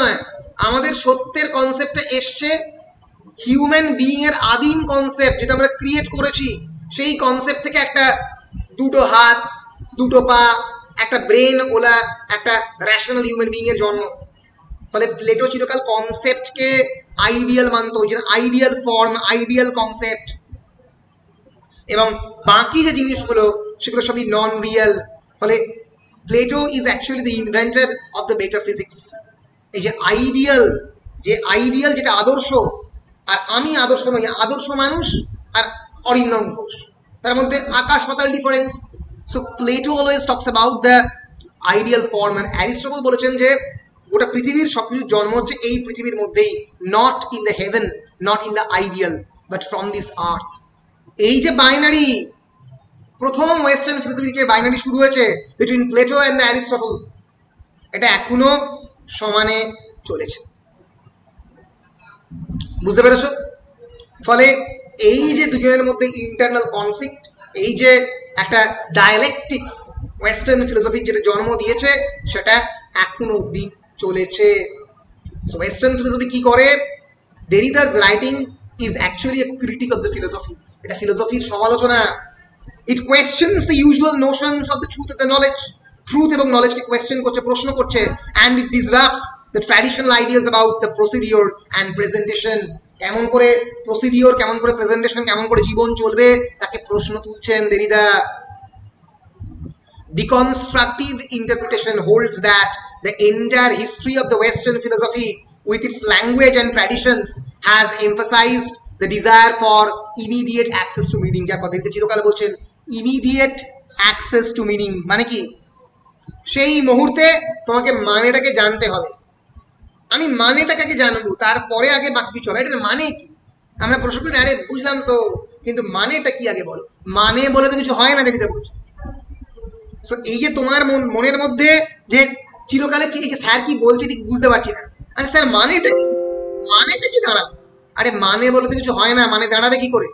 নয়, আমাদের সত্যের কনসেপ্টটা এসছে হিউম্যান বিইং এর আদিম কনসেপ্ট যেটা আমরা ক্রিয়েট করেছি, সেই কনসেপ্ট থেকে একটা দুটো হাত, দুটো পা, একটা ব্রেন ওলা একটা রেশনাল হিউম্যান বিইং এর জন্ম. ফলে প্লেটো চিরকাল কনসেপ্টকে আইডিয়াল মানত, যেটা আইডিয়াল ফর্ম, আইডিয়াল কনসেপ্ট, এবং বাকি যে জিনিসগুলো সেগুলো সবই নন রিয়েল. ফলে Plato is actually the inventor of the metaphysics. এই যে আইডিয়াল যেটা আদর্শ, আর আমি আদর্শ নই, আদর্শ মানুষ আর অরিন্দম ঘোষ, তার মধ্যে আকাশ পাতাল difference. So Plato always talks about the ideal form. আর অ্যারিস্টটল বলেছেন যে গোটা পৃথিবীর সবকিছু জন্ম হচ্ছে এই পৃথিবীর মধ্যেই, not in the haven, not in the ideal, but from this আর্থ. এই যে বাইনারি, প্রথম ওয়েস্টার্ন ফিলোসফি থেকে বাইনারি শুরু হয়েছে between Plato and the Aristotle, এটা এখনো সমানে চলেছে. বুঝতে পেরেছো? ফলে এই যে দুজনের মধ্যে ইন্টারনাল কনফ্লিক্ট, এই যে একটা ডায়ালেকটিক্স ওয়েস্টার্ন ফিলোসফির যেটা জন্ম দিয়েছে, সেটা এখনো অব্দি চলেছে. সো ওয়েস্টার্ন ফিলোসফি কি করে? Derrida's writing is actually a critique of the philosophy. এটা ফিলোসফির সমালোচনা. It questions the usual notions of the truth of the knowledge. Truth এবং নলেজকে কোয়েশ্চেন করছে, প্রশ্ন করছে, and it disrupts the traditional ideas about the procedure and presentation. কেমন করে প্রসিডিওর, কেমন করে প্রেজেন্টেশন, কেমন করে জীবন চলবে, তাকে প্রশ্ন তুলছেন দেরিদা. Deconstructive interpretation holds that the entire history of the Western philosophy, with its language and traditions, has emphasized the desire for immediate access to meaning. যার কথা চিরকাল বলছেন immediate access to meaning মানে কি? সেই মুহূর্তে তোমাকে মানেটাকে জানতে হবে. আমি মানেটাকে আগে জানবো, তারপরে আগে বাকি কিছু হবে. এটার মানে কি? আমরা প্রশ্ন করি, আরে বুঝলাম তো, কিন্তু মানেটা কি আগে বলো. মানে বলে তো কিছু হয় না, দেরিদা বলছে. সো এই যে তোমার মনের মধ্যে যে চিরকালে এই যে স্যার কি বলছে ঠিক বুঝতে পারছি না, আরে স্যার মানেটা কি দাঁড়াবে? আরে মানে বলে তো কিছু হয় না, মানে দাঁড়াবে কি করে?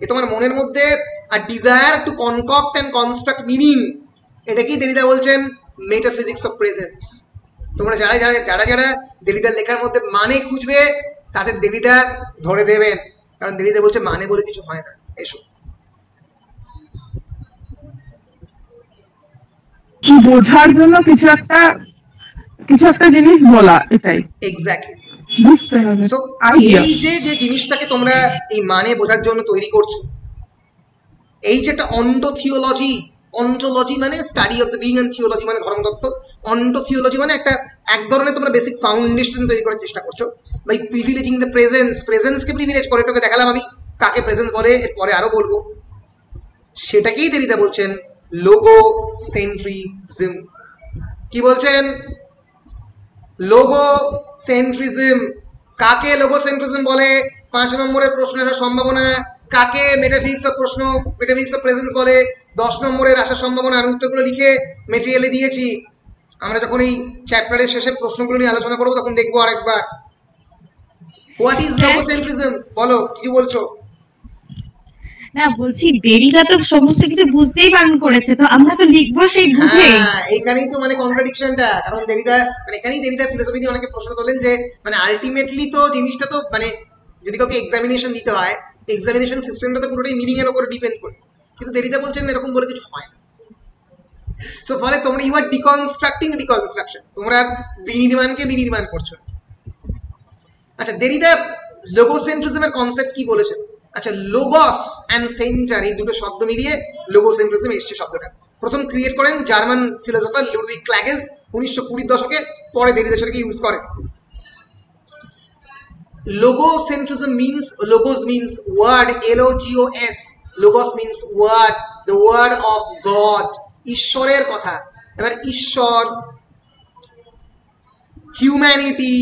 এ তোমার মনের মধ্যে আর desire to concoct and construct meaning, এটাকেই দেরিদা বলছেন মেটাফিজিক্স অফ প্রেজেন্স. তোমরা যারা দেরিদার লেখার মধ্যে মানে খুঁজবে, তাদের দেরিদা ধরে দেবেন, কারণ দেরিদা বলছে মানে বলে কিছু হয় না. এসো কি বোঝার জন্য কিছু একটা জিনিস বলা, এটাই এক্স্যাক্টলি বুঝতে হবে. সো এই যে জিনিসটাকে তোমরা এই মানে বোঝার জন্য তৈরি করছো, এই যে একটা অন্টোলজি মানে study of the being, and theology মানে ধর্মতত্ত্ব. অন্টোথিওলজি মানে এক ধরনের তোমরা বেসিক ফাউন্ডেশন তৈরি করার চেষ্টা করছো বাই প্রিভিলেজিং দ্য প্রেজেন্সকে প্রিভিলেজ করে. তোকে দেখালাম আমি কাকে প্রেজেন্স বলে, এরপরে আরো বলবো. সেটাকেই দেরিদা বলছেন লোগোসেন্ট্রিজম। কি বলছেন? লোগোসেন্ট্রিজম। কাকে লোগোসেন্ট্রিজম বলে? 5 নম্বরের প্রশ্ন আসার সম্ভাবনা। কাকে মেটাফিজিক্স অফ প্রশ্ন, মেটাফিজিক্স অফ প্রেজেন্স বলে? 10 নম্বরের আসার সম্ভাবনা। আমি উত্তরগুলো লিখে মেটেরিয়ালে দিয়েছি। আমরা যখন এই চ্যাপ্টারের শেষে প্রশ্নগুলো নিয়ে আলোচনা করবো তখন দেখবো আরেকবার। What is logocentrism? বলো, কি বলছো? না, বলছি দেরিদা তো সমস্ত কিছু বুঝতেই বারণ করেছে, তো আমরা তো লিখবো সেই বুঝে। এইখানেই তো মানে কন্ট্রাডিকশনটা। কারণ দেরিদা মানে এখানেই দেরিদা ফিলোসফি নিয়ে অনেকে প্রশ্ন তোলেন যে মানে আলটিমেটলি তো জিনিসটা তো মানে যদি কাউকে এক্সামিনেশন দিতে হয়, এক্সামিনেশন সিস্টেমটা তো পুরোটাই মিনিং এর উপর ডিপেন্ড করে। কিন্তু দেরিদা বলছেন এরকম বলে কিছু হয় না। সো ফলে তোমরা ইউ আর ডিকনস্ট্রাক্টিং ডিকনস্ট্রাকশন, তোমরা বিনির্মাণকে বিনির্মাণ করছো। আচ্ছা, দেরিদা লোগোসেন্ট্রিজমের কনসেপ্ট কি বলেছেন? আচ্ছা, লোগস অ্যান্ড সেন্টার এই দুটো শব্দ মিলিয়ে লোগোসেন্ট্রিজম এসছে শব্দটা। প্রথম ক্রিয়েট করেন জার্মান ফিলোসফার লুডউইগ ক্ল্যাগেস 1920 দশকে, পরে দেরিদা সেটাকে ইউজ করেন। Logocentrism means, logos means word, L-O-G-O-S. Logos means word, the word of God. ঈশ্বরের কথা। এবার ঈশ্বর, humanity,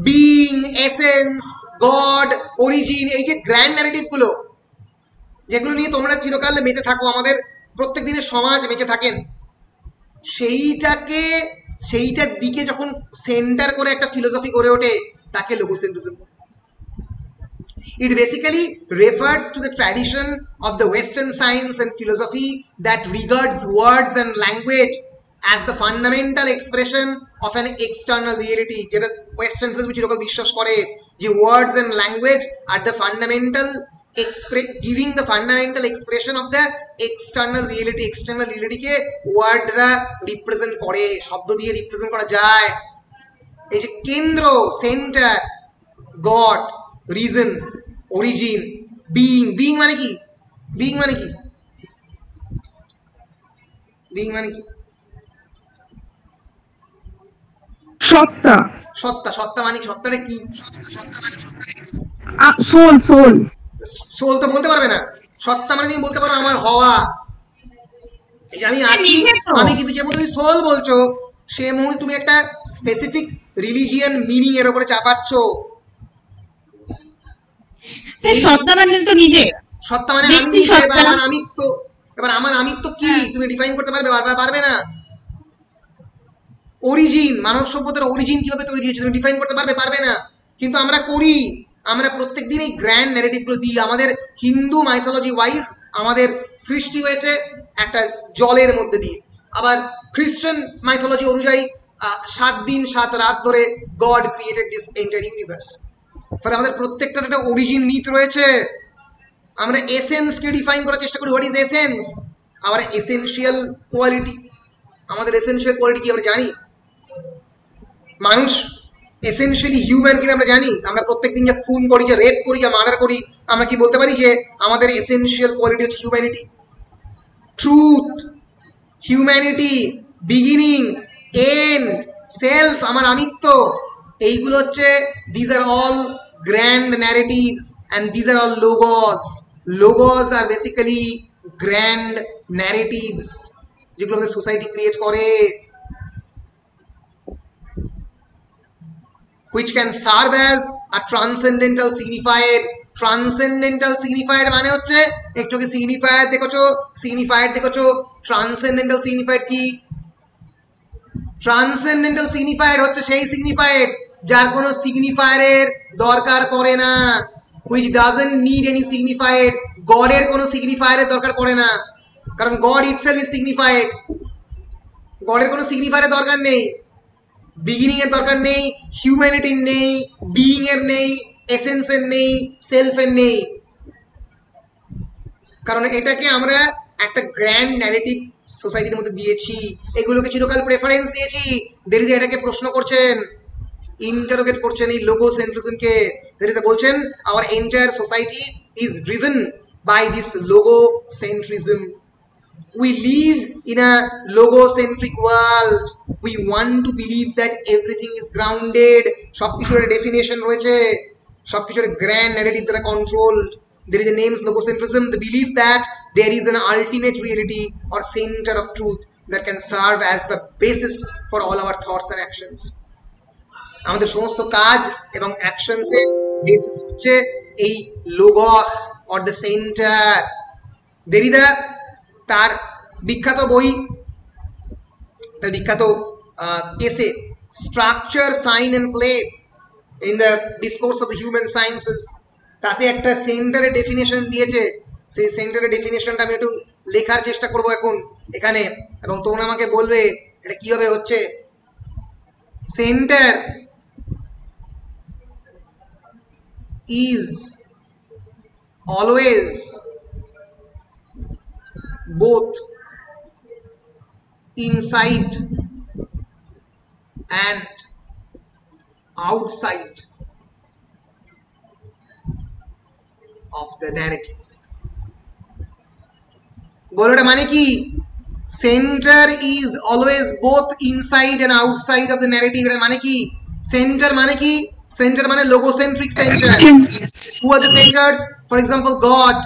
being, essence, god, origin, এই যে গ্র্যান্ড ন্যারেটিভ গুলো যেগুলো নিয়ে তোমরা চিরকাল বেঁচে থাকো, আমাদের প্রত্যেক দিনের সমাজ বেঁচে থাকেন, সেইটার দিকে যখন সেন্টার করে একটা ফিলোসফি গড়ে ওঠে তাকে লোগোসেন্ট্রিজম। It basically refers to the tradition of the Western science and philosophy that regards words and language as the fundamental expression of an external reality. যেটা ওয়েস্টার্ন ফিলোসফি চিরকাল বিশ্বাস করে যে words and language are the fundamental giving the fundamental expression of the external reality. External reality K ওয়ার্ডরা represent করে, শব্দ দিয়ে রিপ্রেজেন্ট করা যায়। এই যে কেন্দ্র, centre, god, reason, origin, being. Being মানে কি? বিং মানে কি? বিং মানে কি? সত্তা। সত্তা। সত্তা মানে সত্তাটা কি? সোল। সোল সোল তো বলতে পারবে না। সত্তা মানে তুমি বলতে পারো আমার হওয়া, এই যে আমি আছি, আমি কিন্তু যে তুমি সোল বলছো সে মুহূর্তে তুমি একটা স্পেসিফিক রিলিজিয়ান মিনিং এর উপরে চাপাচ্ছ। সত্তা মানে তো নিজে, সত্তা মানে আমি নিজে বা আমার আমিত্ব। এবার আমার আমিত্ব কি তুমি ডিফাইন করতে পারবে? পারবে না। অরিজিন, মানব সভ্যতার অরিজিন কিভাবে তৈরি হয়েছে তুমি ডিফাইন করতে পারবে না। কিন্তু আমরা করি, আমরা প্রত্যেকদিন এই গ্র্যান্ড ন্যারেটিভ গুলো দিই। আমাদের হিন্দু মাইথোলজি ওয়াইজ আমাদের সৃষ্টি হয়েছে একটা জলের মধ্যে দিয়ে, আবার খ্রিস্টান মাইথোলজি অনুযায়ী 7 দিন 7 রাত ধরে god created this entire universe. ফলে আমাদের প্রত্যেকটার একটা অরিজিন মিথ রয়েছে। আমরা এসেন্সকে ডিফাইন করার চেষ্টা করি, হোয়াট ইজ এসেন্স, আবার এসেনশিয়াল কোয়ালিটি। আমাদের এসেনশিয়াল কোয়ালিটি কি আমরা জানি? মানুষ এসেনশিয়ালি হিউম্যান কিনা আমরা জানি? আমরা প্রত্যেকদিন যা খুন করি, যা রেপ করি, যা মার্ডার করি, আমরা কি বলতে পারি যে আমাদের এসেনশিয়াল কোয়ালিটি হচ্ছে humanity, truth, humanity, beginning, end, self, আমার আমিত্ব? এইগুলো হচ্ছে these are all grand narratives and these are all logos. Logos are basically grand narratives যেগুলো আমাদের সোসাইটি ক্রিয়েট করে, which can serve as a transcendental signifier. Transcendental signifier মানে হচ্ছে একটু কি signifier দেখেছো? Transcendental signifier কি? Transcendental signifier হচ্ছে সেই signifier যার কোনো সিগনিফায়ারের দরকার পড়ে না, which doesn't need any signifier. গডের কোনো সিগনিফায়ারের দরকার পড়ে না, কারণ গড ইটসেলফ ইজ সিগনিফাইড। গডের কোনো সিগনিফায়ারের দরকার নেই, বিগিনিং এর দরকার নেই, হিউম্যানিটির নেই, বিইং এর নেই, এসেন্সের নেই, সেলফের নেই, কারণ এটাকে আমরা একটা গ্র্যান্ড ন্যারেটিভ সোসাইটির মধ্যে দিয়েছি, এগুলোকে চিরকাল প্রেফারেন্স দিয়েছি। দেরিদা এটাকে প্রশ্ন করছেন, ইন্টারোগেট করছেন এই লোগোসেন্ট্রিজমকে। দেরিদা বলছেন our entire society is driven by this logocentrism. We live in a logocentric world. We want to believe that everything is grounded. সবকিছুর ডেফিনেশন রয়েছে, সবকিছুর গ্র্যান্ড ন্যারেটিভ দ্বারা controlled. There is a name's logocentrism, the belief that there is an ultimate reality or center of truth that can serve as the basis for all our thoughts and actions. আমাদের সমস্ত কাজ এবং অ্যাকশনস এর বেসিস হচ্ছে এই logos or the centre. Derrida তার বিখ্যাত বই, তার বিখ্যাত essay structure, sign and play in the discourse of the human sciences, তাতে একটা সেন্টারের ডেফিনেশন দিয়েছে। সেই সেন্টারের ডেফিনেশনটা আমি একটু লেখার চেষ্টা করব এখন এখানে, এবং তোমরা আমাকে বলবে এটা কিভাবে হচ্ছে। Centre is always both inside and outside of the narrative. বলোটা মানে কি? Center is always both inside and outside of the narrative. এটা মানে কি? Center মানে কি? Center মানে logocentric center. Who are the centers? For example, God.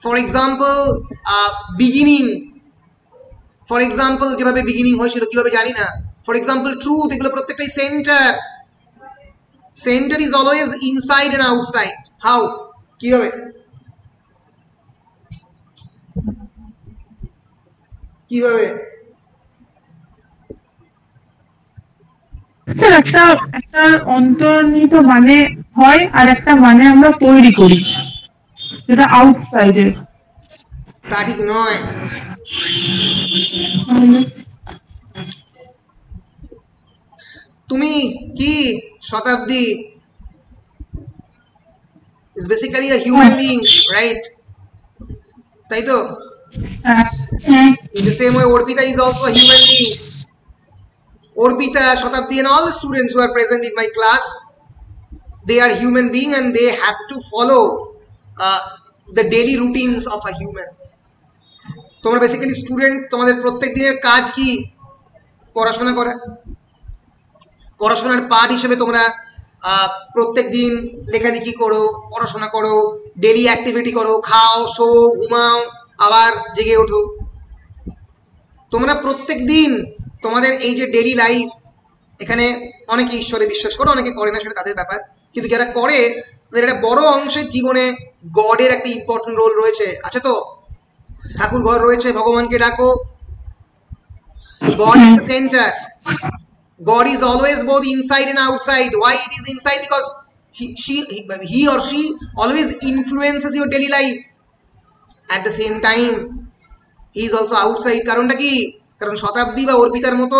For example, beginning. For example, যেভাবে beginning হয়েছিল কিভাবে জানি না। For example, truth. এগুলো প্রত্যেকটাই center. Center is always inside and outside. How? কিভাবে? কিভাবে? স্যার একটা অন্তর্নিহিত মানে হয় আর একটা মানে আমরা তৈরি করি যেটা আউটসাইডের। তা ঠিক নয়। তুমি কি শতাব্দী is basically a human being, right? তাই তো? In the same way, Orpita is also a human being. Orpita, Shatabdi and all the students who are present in my class, they are human beings and they have to follow the daily routines of a human. তোমরা বেসিক্যালি স্টুডেন্ট, তোমাদের প্রত্যেক দিনের কাজ কি? পড়াশোনা করা। পড়াশোনার পার্ট হিসেবে তোমরা প্রত্যেক দিন লেখালেখি করো, পড়াশোনা করো, ডেলি অ্যাক্টিভিটি করো, খাও, শো, ঘুমাও, আবার জেগে ওঠো। তোমরা প্রত্যেক দিন তোমাদের এই যে ডেলি লাইফ, এখানে অনেকে ঈশ্বরে বিশ্বাস করো, অনেকে করে না, সেটা তাদের ব্যাপার। কিন্তু যারা করে তাদের একটা বড় অংশের জীবনে গডের একটা ইম্পর্টেন্ট রোল রয়েছে, আছে তো? ঠাকুর ঘর রয়েছে, ভগবানকে ডাকো। God is the center. God is always both inside and outside. Why it is inside? Because he or she always influences your daily life. At the same time, he is also outside. কারণটা কি? কারণ শতাব্দী বা অর্পিতার মতো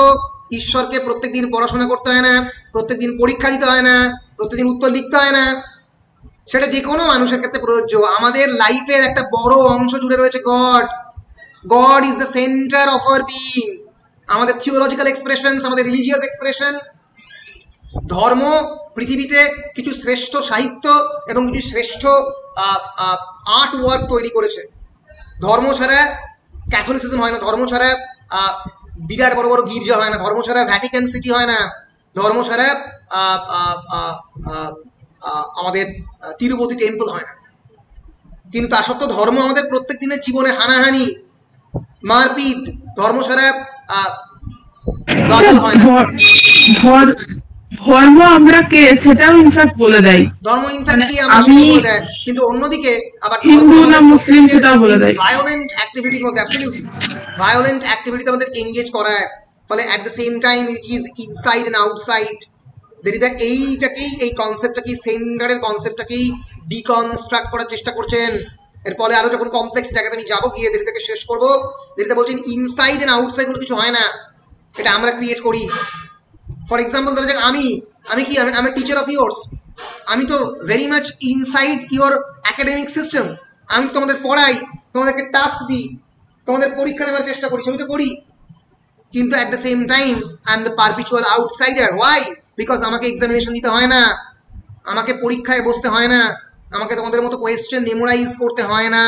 ঈশ্বরকে প্রত্যেকদিন পড়াশোনা করতে হয় না, প্রত্যেকদিন পরীক্ষা দিতে হয় না, প্রত্যেকদিন উত্তর লিখতে হয় না। সেটা যে কোনো মানুষের ক্ষেত্রে প্রযোজ্য। আমাদের লাইফের একটা বড় অংশ জুড়ে রয়েছে god. God is the centre of our being. আমাদের থিওলজিক্যাল এক্সপ্রেশনস, আমাদের রিলিজিয়াস এক্সপ্রেশন, ধর্ম পৃথিবীতে কিছু শ্রেষ্ঠ সাহিত্য এবং কিছু শ্রেষ্ঠ আর্ট ওয়ার্ক তৈরি করেছে। ধর্ম ছাড়া ক্যাথলিসিজম হয় না, ধর্ম ছাড়া বিরাট বড় বড় গির্জা হয় না, ধর্ম ছাড়া ভ্যাটিকান সিটি হয় না, ধর্ম ছাড়া আমাদের তিরুপতি টেম্পল হয় না। কিন্তু তা সত্ত্বেও ধর্ম আমাদের প্রত্যেক দিনের জীবনে হানাহানি, মারপিট, ধর্ম ছাড়া গজল হয় না। ধর্ম আমরা কে সেটাও ইনফ্যাক্ট বলে দেয়। ধর্ম ইনফ্যাক্ট কি আমরা সেটাও বলে দেয়, কিন্তু অন্যদিকে আবার হিন্দু না মুসলিম সেটাও বলে দেয়। ভায়োলেন্ট অ্যাক্টিভিটির মধ্যে অ্যাবসলিউটলি ভায়োলেন্ট অ্যাক্টিভিটিতে আমাদের এনগেজ করায়। ফলে at the same time it is inside and outside. Derrida এইটাকেই, এই কনসেপ্টটাকেই, সেন্টারের কনসেপ্টটাকেই ডিকনস্ট্রাক্ট করার চেষ্টা করছেন। এর ফলে আরো যখন কমপ্লেক্স জায়গাতে আমি যাবো, গিয়ে দেরিতাকে শেষ করবো। দেরিতা বলছেন ইনসাইড এন্ড আউটসাইড কোনো কিছু হয় না, এটা আমরা ক্রিয়েট করি। ফর এক্সাম্পল ধরে যাক আমি কি, আমি টিচার অফ ইয়োর্স। আমি তো very much inside your academic system. আমি তোমাদের পড়াই, তোমাদেরকে টাস্ক দিই, তোমাদের পরীক্ষা নেওয়ার চেষ্টা করি, ছবি তো করি। কিন্তু at the same time I am the perpetual outsider. Why? Because আমাকে এক্সামিনেশন দিতে হয় না, আমাকে পরীক্ষায় বসতে হয় না, আমাকে তোমাদের মতো কোয়েশ্চেন মেমোরাইজ করতে হয় না।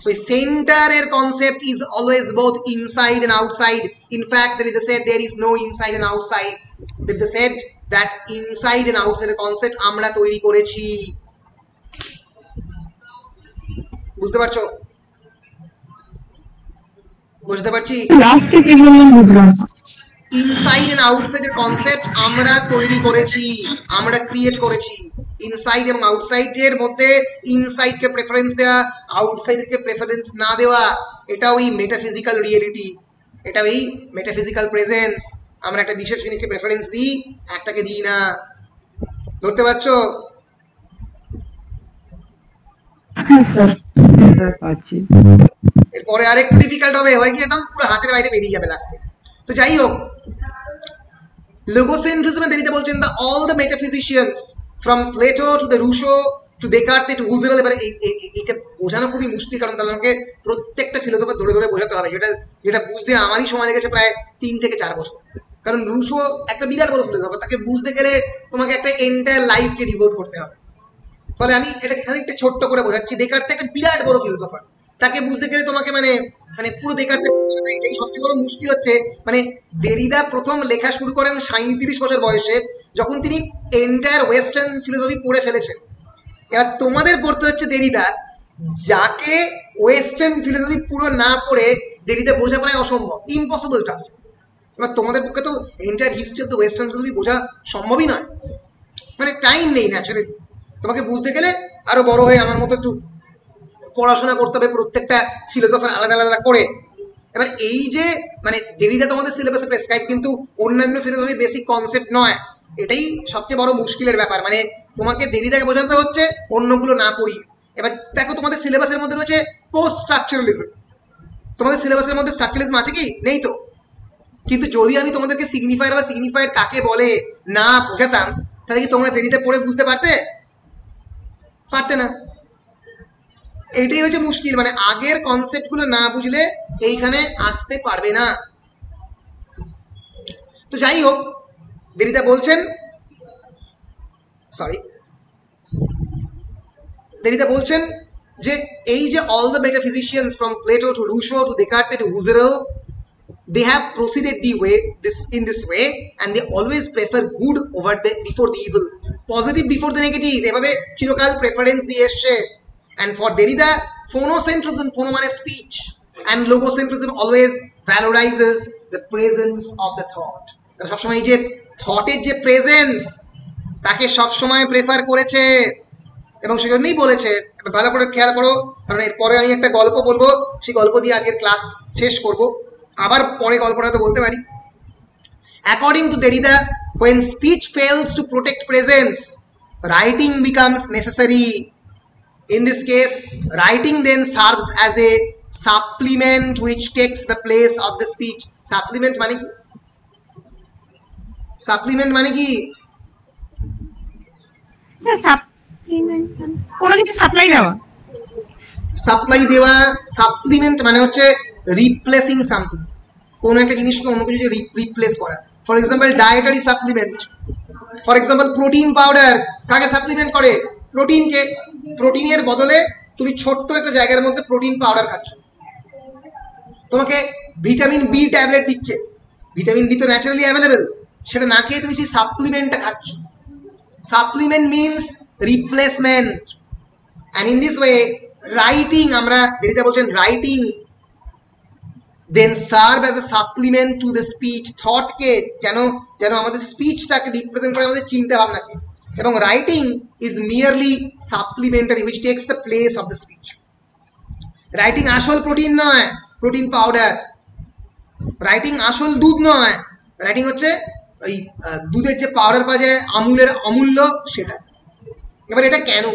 So a center concept is always both inside and outside. In fact, they said there is no inside and outside. They said that inside and outside concept আমরা তৈরি করেছি। বুঝতে পারছো? বুঝতে পারছি? লাস্টে কি বললেন বুঝলাম না। ইনসাইড এন্ড আউটসাইড এর কনসেপ্ট আমরা তৈরি করেছি, আমরা ক্রিয়েট করেছি। ইনসাইড এবং আউটসাইড এর মধ্যে ইনসাইড কে প্রেফারেন্স দেওয়া, আউটসাইড কে প্রেফারেন্স না দেওয়া, এটা ওই মেটাফিজিক্যাল রিয়েলিটি, এটা ওই মেটাফিজিক্যাল প্রেজেন্স। আমরা একটা বিশেষ জিনিসকে প্রেফারেন্স দিই, একটাকে দিই না। ধরতে পারছো? হ্যাঁ স্যার পাচ্ছি। এরপরে আরেকটু ডিফিকাল্ট হবে, হয় কি একদম পুরো হাতের বাইরে বেরিয়ে যাবে লাস্টে। তো যাই হোক, লোগোসেন্ট্রিজমে দেরিতে বলছেন the all the metaphysicians from Plato to the Rousseau to Descartes to Husserl. এবারে এইটা বোঝানো খুবই মুশকিল, কারণ তাহলে আমাকে প্রত্যেকটা ফিলোসফার ধরে ধরে বোঝাতে হবে, যেটা বুঝতে আমারই সময় লেগেছে প্রায় 3 থেকে 4 বছর। কারণ রুশো একটা বিরাট বড় ফিলোসফার, তাকে বুঝতে গেলে তোমাকে একটা এন্টায়ার লাইফকে ডিভোট করতে হবে। ফলে আমি এটাকে খানিকটা ছোট্ট করে বোঝাচ্ছি। দেকার্তে একটা বিরাট বড় ফিলোসফার, তাকে বুঝতে গেলে তোমাকে মানে পুরো দেকার্তে, এটাই সবচেয়ে বড় মুশকিল হচ্ছে। মানে দেরিদা প্রথম লেখা শুরু করেন 37 বছর বয়সে, যখন তিনি এন্টায়ার ওয়েস্টার্ন ফিলোসফি পড়ে ফেলেছেন। এবার তোমাদের পড়তে হচ্ছে দেরিদা, যাকে ওয়েস্টার্ন ফিলোসফি পুরো না পড়ে দেরিদা বোঝা প্রায় অসম্ভব, ইম্পসিবল টাস্ক। এবার তোমাদের পক্ষে তো entire history of the western philosophy বোঝা সম্ভবই নয়, মানে টাইম নেই ন্যাচারালি। তোমাকে বুঝতে গেলে আরো বড় হয়ে আমার মতো একটু পড়াশোনা করতে হবে প্রত্যেকটা ফিলোসফার আলাদা আলাদা করে। এবার এই যে মানে দেরিদা তোমাদের সিলেবাসে প্রেসক্রাইব, কিন্তু অন্যান্য ফিলোসফির বেসিক কনসেপ্ট নয়, এটাই সবচেয়ে বড় মুশকিলের ব্যাপার। মানে তোমাকে দেরিদাকে বোঝাতে হচ্ছে অন্যগুলো না পড়ি। এবার দেখো তোমাদের সিলেবাসের মধ্যে রয়েছে পোস্ট স্ট্রাকচারালিজম, তোমাদের সিলেবাসের মধ্যে স্ট্রাকচারালিজম আছে কি? নেই তো। কিন্তু যদি আমি তোমাদেরকে সিগনিফায়ার বা সিগনিফায়ার কাকে বলে না বোঝাতাম, তাহলে কি তোমরা দেরিতে পড়ে বুঝতে পারতে? পারতে না। এটাই হচ্ছে মুশকিল, মানে আগের কনসেপ্টগুলো না বুঝলে এইখানে আসতে পারবে না। তো যাই হোক, দেরিদা বলছেন, যে এই যে all the metaphysicians from Plato to Rousseau to Descartes to Husserl, they have proceeded in this way and they always prefer good before the evil, positive before the negative, এভাবে চিরকাল প্রেফারেন্স দিয়ে এসছে। and for Derrida, phonocentrism, phono মানে speech, and logocentrism always valorizes the presence of the thought. সবসময় যে থটের যে প্রেজেন্স, তাকে সবসময় প্রেফার করেছে, এবং সেজন্যই বলেছে। ভালো করে খেয়াল করো, কারণ এরপরে আমি একটা গল্প বলবো, সেই গল্প দিয়ে আজকের ক্লাস শেষ করবো। আবার পরে গল্পটা তো বলতে পারি। According to Derrida, when speech fails to protect presence, writing becomes necessary. In this case, writing then serves as a supplement which takes the place of the speech. Supplement মানে কি? Supplement মানে কি? স্যার সাপ্লিমেন্ট কোনো কিছু সাপ্লাই দেওয়া। সাপ্লাই দেওয়া, সাপ্লিমেন্ট মানে হচ্ছে রিপ্লেসিং সামথিং, কোন একটা জিনিসকে অন্য কিছু রিপ্লেস করা। For example dietary supplement, for example protein powder কাকে সাপ্লিমেন্ট করে? প্রোটিনকে। প্রোটিনের বদলে তুমি ছোট্ট একটা জায়গার মধ্যে প্রোটিন পাউডার খাচ্ছ, তোমাকে ভিটামিন বি ট্যাবলেট দিচ্ছে, ভিটামিন বি তো ন্যাচারালি অ্যাভেলেবেল, সেটা না খেয়ে তুমি সেই সাপ্লিমেন্টটা খাচ্ছ। Supplement means replacement. And in this way writing, আমরা দেরিতে বলছেন writing then serve as a supplement to the speech, thought কে যেন আমাদের স্পিচটাকে রিপ্রেজেন্ট করে, আমাদের চিন্তা ভাবনাকে, এবং writing is merely supplementary which text the place of the speech. Writing আসল প্রোটিন নয়, প্রোটিন পাউডার। রাইটিং আসল দুধ নয়, রাইটিং হচ্ছে ওই দুধের যে পাউডার পাওয়া যায় আমুলের অমূল্য, সেটা। এবার এটা কেন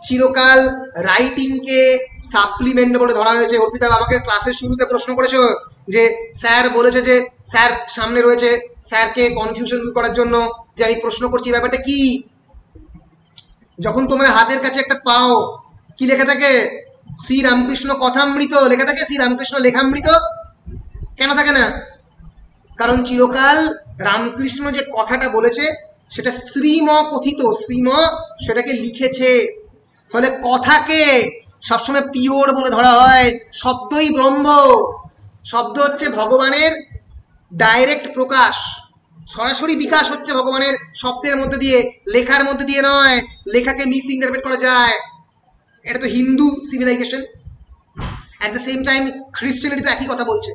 চিরকাল রাইটিংকে সাপ্লিমেন্ট বলে ধরা হয়েছে? অর্পিতা আমাকে ক্লাসের শুরুতে প্রশ্ন করেছো যে স্যার বলেছে যে স্যার সামনে রয়েছে, স্যারকে কনফিউশন দূর করার জন্য যে আমি প্রশ্ন করছি, ব্যাপারটা কি? যখন তোমরা হাতের কাছে একটা পাও, কি লেখা থাকে? শ্রী রামকৃষ্ণ কথামৃত লেখা থাকে, শ্রী রামকৃষ্ণ লেখামৃত কেন থাকে না? কারণ চিরকাল রামকৃষ্ণ যে কথাটা বলেছে সেটা শ্রীম কথিত, শ্রীম সেটাকে লিখেছে। ফলে কথাকে সবসময় পিওর বলে ধরা হয়। শব্দই ব্রহ্ম, শব্দ হচ্ছে ভগবানের ডাইরেক্ট প্রকাশ, সরাসরি বিকাশ হচ্ছে ভগবানের শব্দের মধ্যে দিয়ে, লেখার মধ্যে দিয়ে নয়। লেখাকে মিস ইন্টারপ্রেট করা যায়, এটা তো Hindu civilisation. At the same time Christianity তো একই কথা বলছে,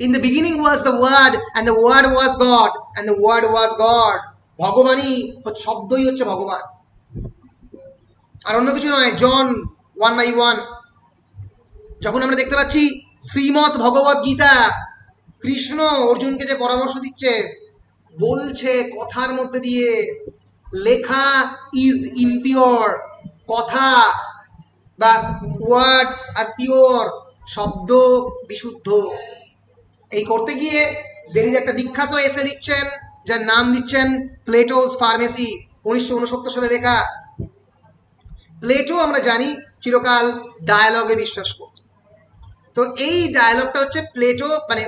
in the beginning was the word and the word was God and the word was God. ভগবানই শব্দই হচ্ছে ভগবান, আর অন্য কিছু নয়। জন 1:1 যখন আমরা দেখতে পাচ্ছি শ্রীমৎ ভগবত গীতা, কৃষ্ণ অর্জুনকে যে পরামর্শ দিচ্ছে, বলছে কথার মধ্যে দিয়ে, লেখা ইজ ইমপিওর, কথা বা ওয়ার্ডস আর পিওর, শব্দ বিশুদ্ধ। এই করতে গিয়ে দেরিতে একটা বিখ্যাত এসে লিখছেন যার নাম দিচ্ছেন প্লেটোস ফার্মেসি, 1969 সালে লেখা। প্লেটো আমরা জানি চিরকাল ডায়ালগে বিশ্বাস করত। তো এই ডায়ালগটা হচ্ছে প্লেটো মানে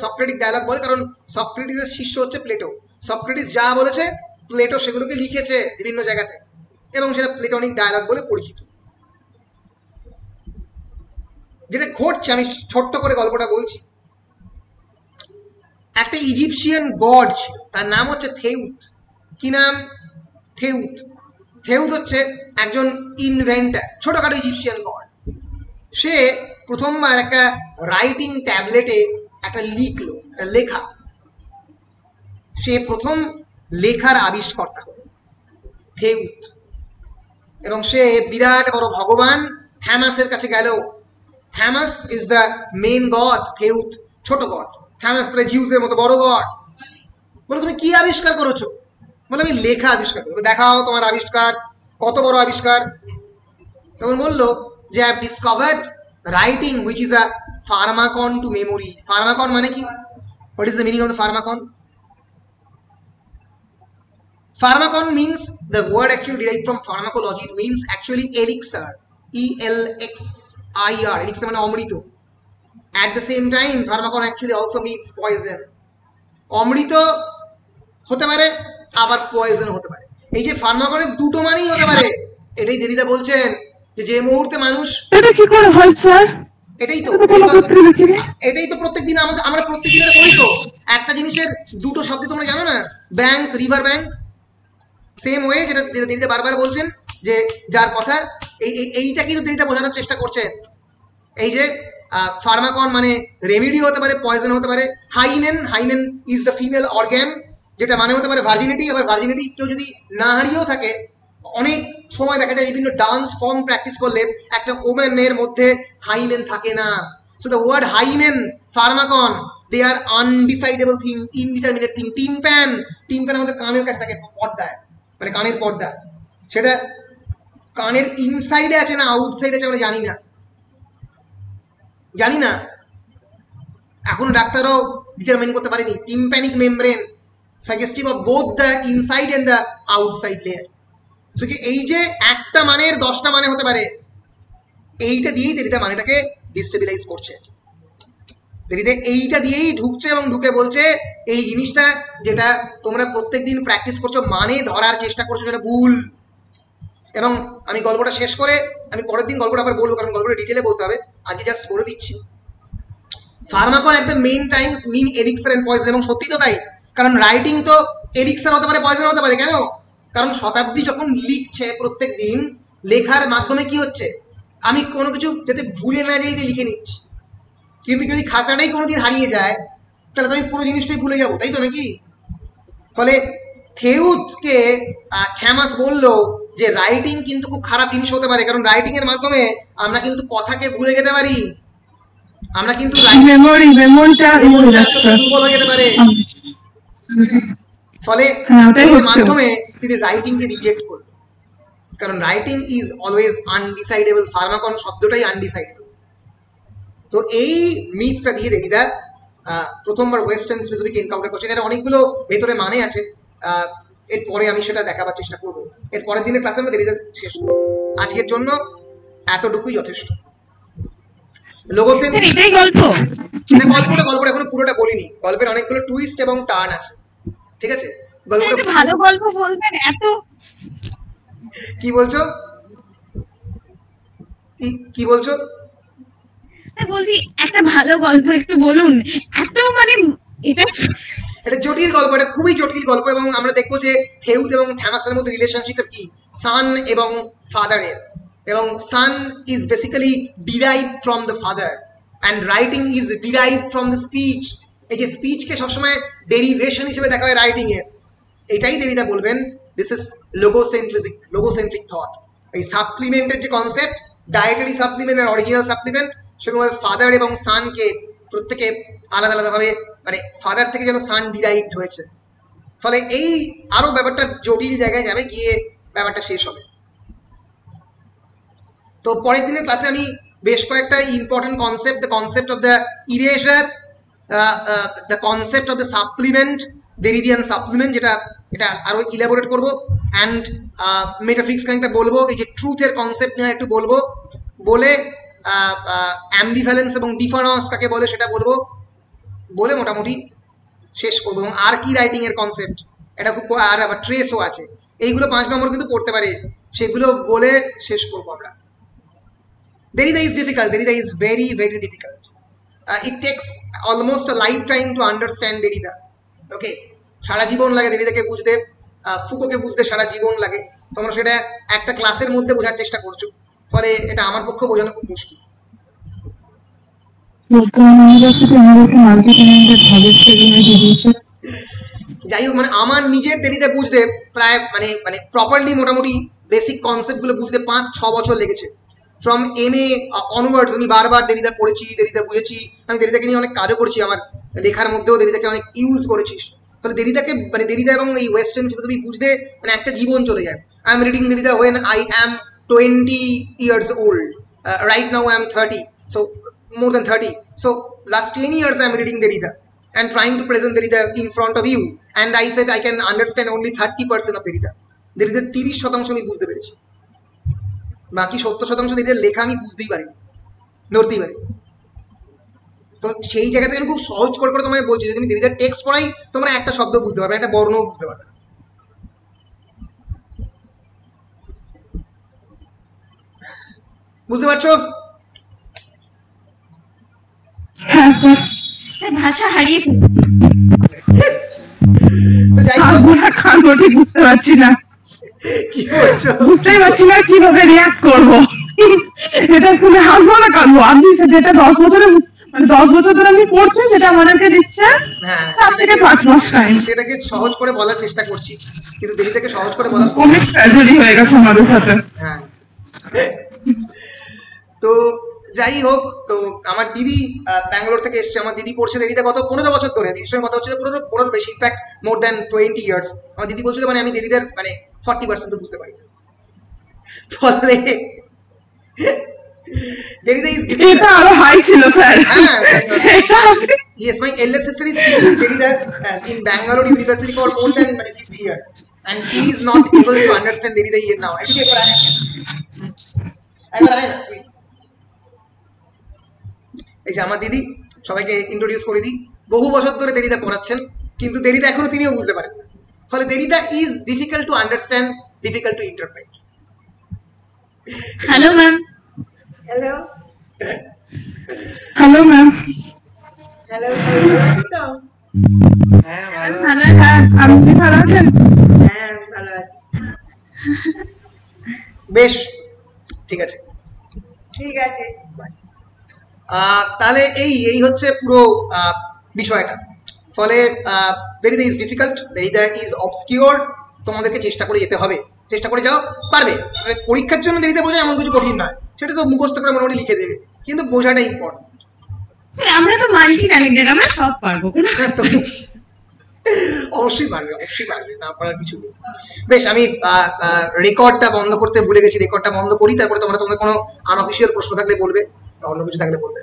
সক্রেটিক ডায়ালগ বলে, কারণ সক্রেটিসের শিষ্য হচ্ছে প্লেটো। সক্রেটিস যা বলেছে প্লেটো সেগুলোকে লিখেছে বিভিন্ন জায়গাতে, এবং সেটা প্লেটনিক ডায়ালগ বলে পরিচিত। যেটা ঘটছে, আমি ছোট্ট করে গল্পটা বলছি। একটা ইজিপশিয়ান গড ছিল, তার নাম হচ্ছে থেউত। কি নাম? থেউত। থেউত হচ্ছে একজন ইনভেন্টার, ছোটখাটো ইজিপশিয়ান গড। সে প্রথমবার একটা রাইটিং ট্যাবলেটে একটা লিখলো, একটা লেখা। সে প্রথম লেখার আবিষ্কর্তা হল থেউত, এবং সে বিরাট বড় ভগবান থ্যামাসের কাছে গেল। থ্যামাস ইজ দ্য মেইন গড, থেউত ছোট গড। থ্যামাস প্রায় জিউসের মতো বড় গড। বলে তুমি কি আবিষ্কার করেছো? বলে আমি লেখা আবিষ্কার করবো। দেখাও তোমার আবিষ্কার, কত বড় আবিষ্কার। তখন বললো যে I have discovered writing which is a pharmakon to memory. Pharmakon মানে কি? What is the meaning of the pharmakon? Pharmacon means, the word actually derived from pharmacology, it means actually elixir, ELXIR, elixir মানে অমৃত। At the same time pharmacon actually also means poison. অমৃত হতে পারে, আবার পয়জন হতে পারে। এই যে ফার্মাকনের দুটো মানেই হতে পারে, এটাই দেরিদা বলছেন যে মুহূর্তে মানুষ। এটা কি করে হয় স্যার? এটাই তো প্রত্যেকদিন আমরা প্রত্যেকদিন করি তো। একটা জিনিসের দুটো শব্দ তোমরা জানো না, bank, river bank. Same way যেটা দিদিতে বারবার বলছেন, যে যার কথা এইটা কিন্তু দিদিতে বোঝানোর চেষ্টা করছেন। এই যে ফার্মাকন মানে রেমেডি হতে পারে, পয়জন হতে পারে। Hymen is the female organ, যেটা মানে হতে পারে ভার্জিনিটি। আবার ভার্জিনিটি কেউ যদি না হারিয়েও থাকে, অনেক সময় দেখা যায় বিভিন্ন ডান্স ফর্ম প্র্যাকটিস করলে একটা ওমেনের মধ্যে হাইমেন থাকে না। So the word hymen, pharmakon, they are undecidable thing, indeterminate thing. Tympan আমাদের কানের কাছে থাকে, পর্দায়, মানে কানের পর্দা। সেটা কানের ইনসাইডে আছে না আউটসাইডে আছে আমরা জানি না। এখন ডাক্তারও ডিটারমাইন করতে পারেনি। Tympanic membrane, suggestive of both the inside and the outside layer. So কি এই যে একটা মানের 10টা মানে হতে পারে, এইটা দিয়েই দেরিতে মানেটাকে ডিস্টেবিলাইজ করছে। দেরিতে এইটা দিয়েই ঢুকছে এবং ঢুকে বলছে এই জিনিসটা যেটা তোমরা প্রত্যেকদিন প্র্যাকটিস করছো, মানে ধরার চেষ্টা করছো, যেটা ভুল। এবং আমি গল্পটা শেষ করে আমি পরের দিন গল্পটা আবার বলবো, কারণ গল্পটা ডিটেলে বলতে হবে, আজকে জাস্ট বলে দিচ্ছি। Pharmakon at the main times mean elixir and poison. এবং সত্যি তো তাই, কারণ রাইটিং তো এলিক্সার হতে পারে, পয়জন হতে পারে। কেন? কারণ শতাব্দী যখন লিখছে, প্রত্যেক দিন লেখার মাধ্যমে কি হচ্ছে, আমি কোনো কিছু যাতে ভুলে না যাই লিখে নিচ্ছি। কিন্তু যদি খাতাটাই কোনোদিন হারিয়ে যায়, তাহলে তো আমি পুরো জিনিসটাই ভুলে যাবো, তাই তো নাকি? ফলে থেউতকে থ্যামাস বললো যে রাইটিং কিন্তু খুব খারাপ জিনিস হতে পারে, কারণ রাইটিং এর মাধ্যমে আমরা কিন্তু কথাকে ভুলে যেতে পারি। আমরা কিন্তু দুর্বল হয়ে যেতে পারে। ফলে এর মাধ্যমে তিনি রাইটিংকে রিজেক্ট করলেন, কারণ রাইটিং ইজ অলওয়েজ আনডিসাইডেবল। ফার্মাকন শব্দটাই আনডিসাইডেবল। তো এই মিথটা দিয়ে দেখিদা প্রথমবার ওয়েস্টার্ন ফিলোসফিকে এনকাউন্টার করছেন। এটা অনেকগুলো ভেতরে মানে আছে, এরপরে আমি সেটা দেখাবার চেষ্টা করবো। এর পরের দিনের ক্লাসে আমরা দেরিতে শেষ করবো। আজকের জন্য এতটুকুই যথেষ্ট। লোগোসেন এটাই গল্প, গল্পটা এখনো পুরোটা বলিনি। গল্পের অনেকগুলো টুইস্ট এবং টার্ন আছে, ঠিক আছে? গল্পটা ভালো গল্প বলবেন। এত কি বলছো? কি বলছো? বলছি একটা ভালো গল্প একটু বলুন। এত মানে এটা এটা জটিল গল্প, এটা খুবই জটিল গল্প, এবং আমরা দেখবো যে থেউদ এবং থ্যামাসের মধ্যে রিলেশনশিপটা কি সান এবং ফাদারের, এবং son is basically derive from the father and writing is derive from the speech. এই যে স্পিচকে সবসময় ডেরিভেশন হিসেবে দেখা হয় রাইটিং এর, এটাই দেরিদা বলবেন দিস ইজ লোগোসেন্ট্রিক থট। এই সাপ্লিমেন্টের যে কনসেপ্ট, ডায়েটারি সাপ্লিমেন্ট আর অরিজিনাল সাপ্লিমেন্ট, সেরকমভাবে ফাদার এবং সানকে প্রত্যেকে আলাদা আলাদাভাবে, মানে ফাদার থেকে যেন সান ডিরাইভড হয়েছে, ফলে এই আরো ব্যাপারটা জটিল জায়গায় যাবে, গিয়ে ব্যাপারটা শেষ হবে। তো পরের দিনের ক্লাসে আমি বেশ কয়েকটা important concept, the concept of the erasure, the concept of the supplement, Derridean supplement, যেটা এটা আরো ইলাবোরেট করবো, অ্যান্ড মেটাফিক্স খানিকটা বলবো, এই যে ট্রুথের কনসেপ্ট নিয়ে একটু বলবো, বলে অ্যাম্বিভ্যালেন্স এবং ডিফারেন্স কাকে বলে সেটা বলবো, বলে মোটামুটি শেষ করবো। এবং আর কি রাইটিং এর কনসেপ্ট, এটা খুব, আর আবার ট্রেসও আছে, এইগুলো 5 নম্বর কিন্তু পড়তে পারে, সেগুলো বলে শেষ করবো আমরা। Derrida is difficult. Derrida is very, very difficult. It takes almost a lifetime to understand Derrida. Okay, সারা জীবন লাগে দেরিদাকে বুঝতে, ফুকোকে বুঝতে সারা জীবন লাগে। তোমরা সেটা একটা ক্লাসের মধ্যে বোঝার চেষ্টা করছো, ফলে এটা আমার পক্ষে বোঝানো খুব মুশকিল। যাই হোক, মানে আমার নিজের দেরিতে বুঝতে প্রায় মানে প্রপারলি মোটামুটি বেসিক কনসেপ্ট গুলো বুঝতে 5-6 বছর লেগেছে। ফ্রম MA অনওয়ার্ডস আমি বারবার দেরিদা পড়েছি, দেরিদা বুঝেছি, আমি দেরিদাকে নিয়ে অনেক কাজও করছি, আমার লেখার মধ্যেও দেরিদাকে অনেক ইউজ করেছিস। ফলে দেরিদাকে, মানে দেরিদা এবং এই ওয়েস্টার্ন ফিলোসফি বুঝতে মানে একটা জীবন চলে যায়। I am reading দেরিদা when I am 20 years old. Right now I am 30, so more than 30. So last 10 years I am reading Derrida and trying to present Derrida in front of you, and I said I can understand only 30% of Derrida. Derrida 30% আমি বুঝতে পেরেছি, বাকি 70% দেরিদার লেখা আমি বুঝতেই পারি, ধরতেই পারি। তো সেই জায়গা থেকে আমি খুব সহজ করে তোমায় বলছি, যদি তুমি দেরিদার টেক্সট পড়াই তোমরা একটা শব্দ বুঝতে পারবে, একটা বর্ণও বুঝতে পারবে। বুঝতে পারছো? ভাষা হারিয়ে বুঝতে পারছি না, বুঝতেই পারছি না কিভাবে রিয়াক্ট করবো। এটা শুনে হাসবো না কাঁদবো? আপনি যেটা 10 বছরে, মানে 10 বছর ধরে আমি পড়ছি, সেটা আমাদেরকে দিচ্ছে তার থেকে 5 মাস টাইম। সেটাকে সহজ করে বলার চেষ্টা করছি, কিন্তু দেরিদাকে সহজ করে বলা অনেক ট্র্যাজেডি হয়ে গেছে আমাদের সাথে। হ্যাঁ, তো যাই হোক, তো আমার দিদি ব্যাঙ্গালোর থেকে এসছে, আমার দিদি পড়ছে দেরিদা গত 15 বছর ধরে, দিদির সঙ্গে কথা হচ্ছে 15 বেশি, ইনফ্যাক্ট মোর দ্যান 20 ইয়ার্স। আমার দিদি বলছিল মানে আমি দেরিদার মানে 40% বুঝতে পারি, ফলে Derrida is এটা আরো হাই ছিল sir. Yes, my eldest sister is teaching Derrida in Bangalore University for more than 50 years, and she is not able to understand Derrida yet now. Actually, এই যে আমার দিদি, সবাইকে ইন্ট্রোডিউস করে দিই, বহু বছর ধরে দেরিদা পড়াচ্ছেন, কিন্তু দেরিদা এখনো তিনিও বুঝতে পারেন না, ফলে দেরিদা is difficult to understand, difficult to interpret. Hello ma'am. Hello hello ma'am. Hello, ভালো আছো তো? হ্যাঁ ভালো। আপনি ভালো আছেন? হ্যাঁ ভালো আছি। বেশ, ঠিক আছে, ঠিক আছে। তাহলে এই হচ্ছে পুরো বিষয়টা। ফলে দেরিদা ইজ ডিফিকাল্ট, দেরিদা ইজ অবসকিউর, তোমাদেরকে চেষ্টা করে যেতে হবে, চেষ্টা করে যাও, পারবে। পরীক্ষার জন্য দেরিদা বোঝা এমন কিছু কঠিন নয়, সেটা তো মুখস্থ করে মোটামুটি লিখে দেবে, কিন্তু বোঝাটা ইম্পর্টেন্ট। স্যার আমরা তো মাল্টি ট্যালেন্টেড, আমরা সব পারবো। অবশ্যই পারবে, অবশ্যই পারবে, না পারার কিছু নেই। বেশ, আমি রেকর্ডটা বন্ধ করতে ভুলে গেছি, রেকর্ডটা বন্ধ করি, তারপরে তোমরা তোমাদের কোনো আনঅফিসিয়াল প্রশ্ন থাকলে বলবে, অন্য কিছু থাকলে বলবে।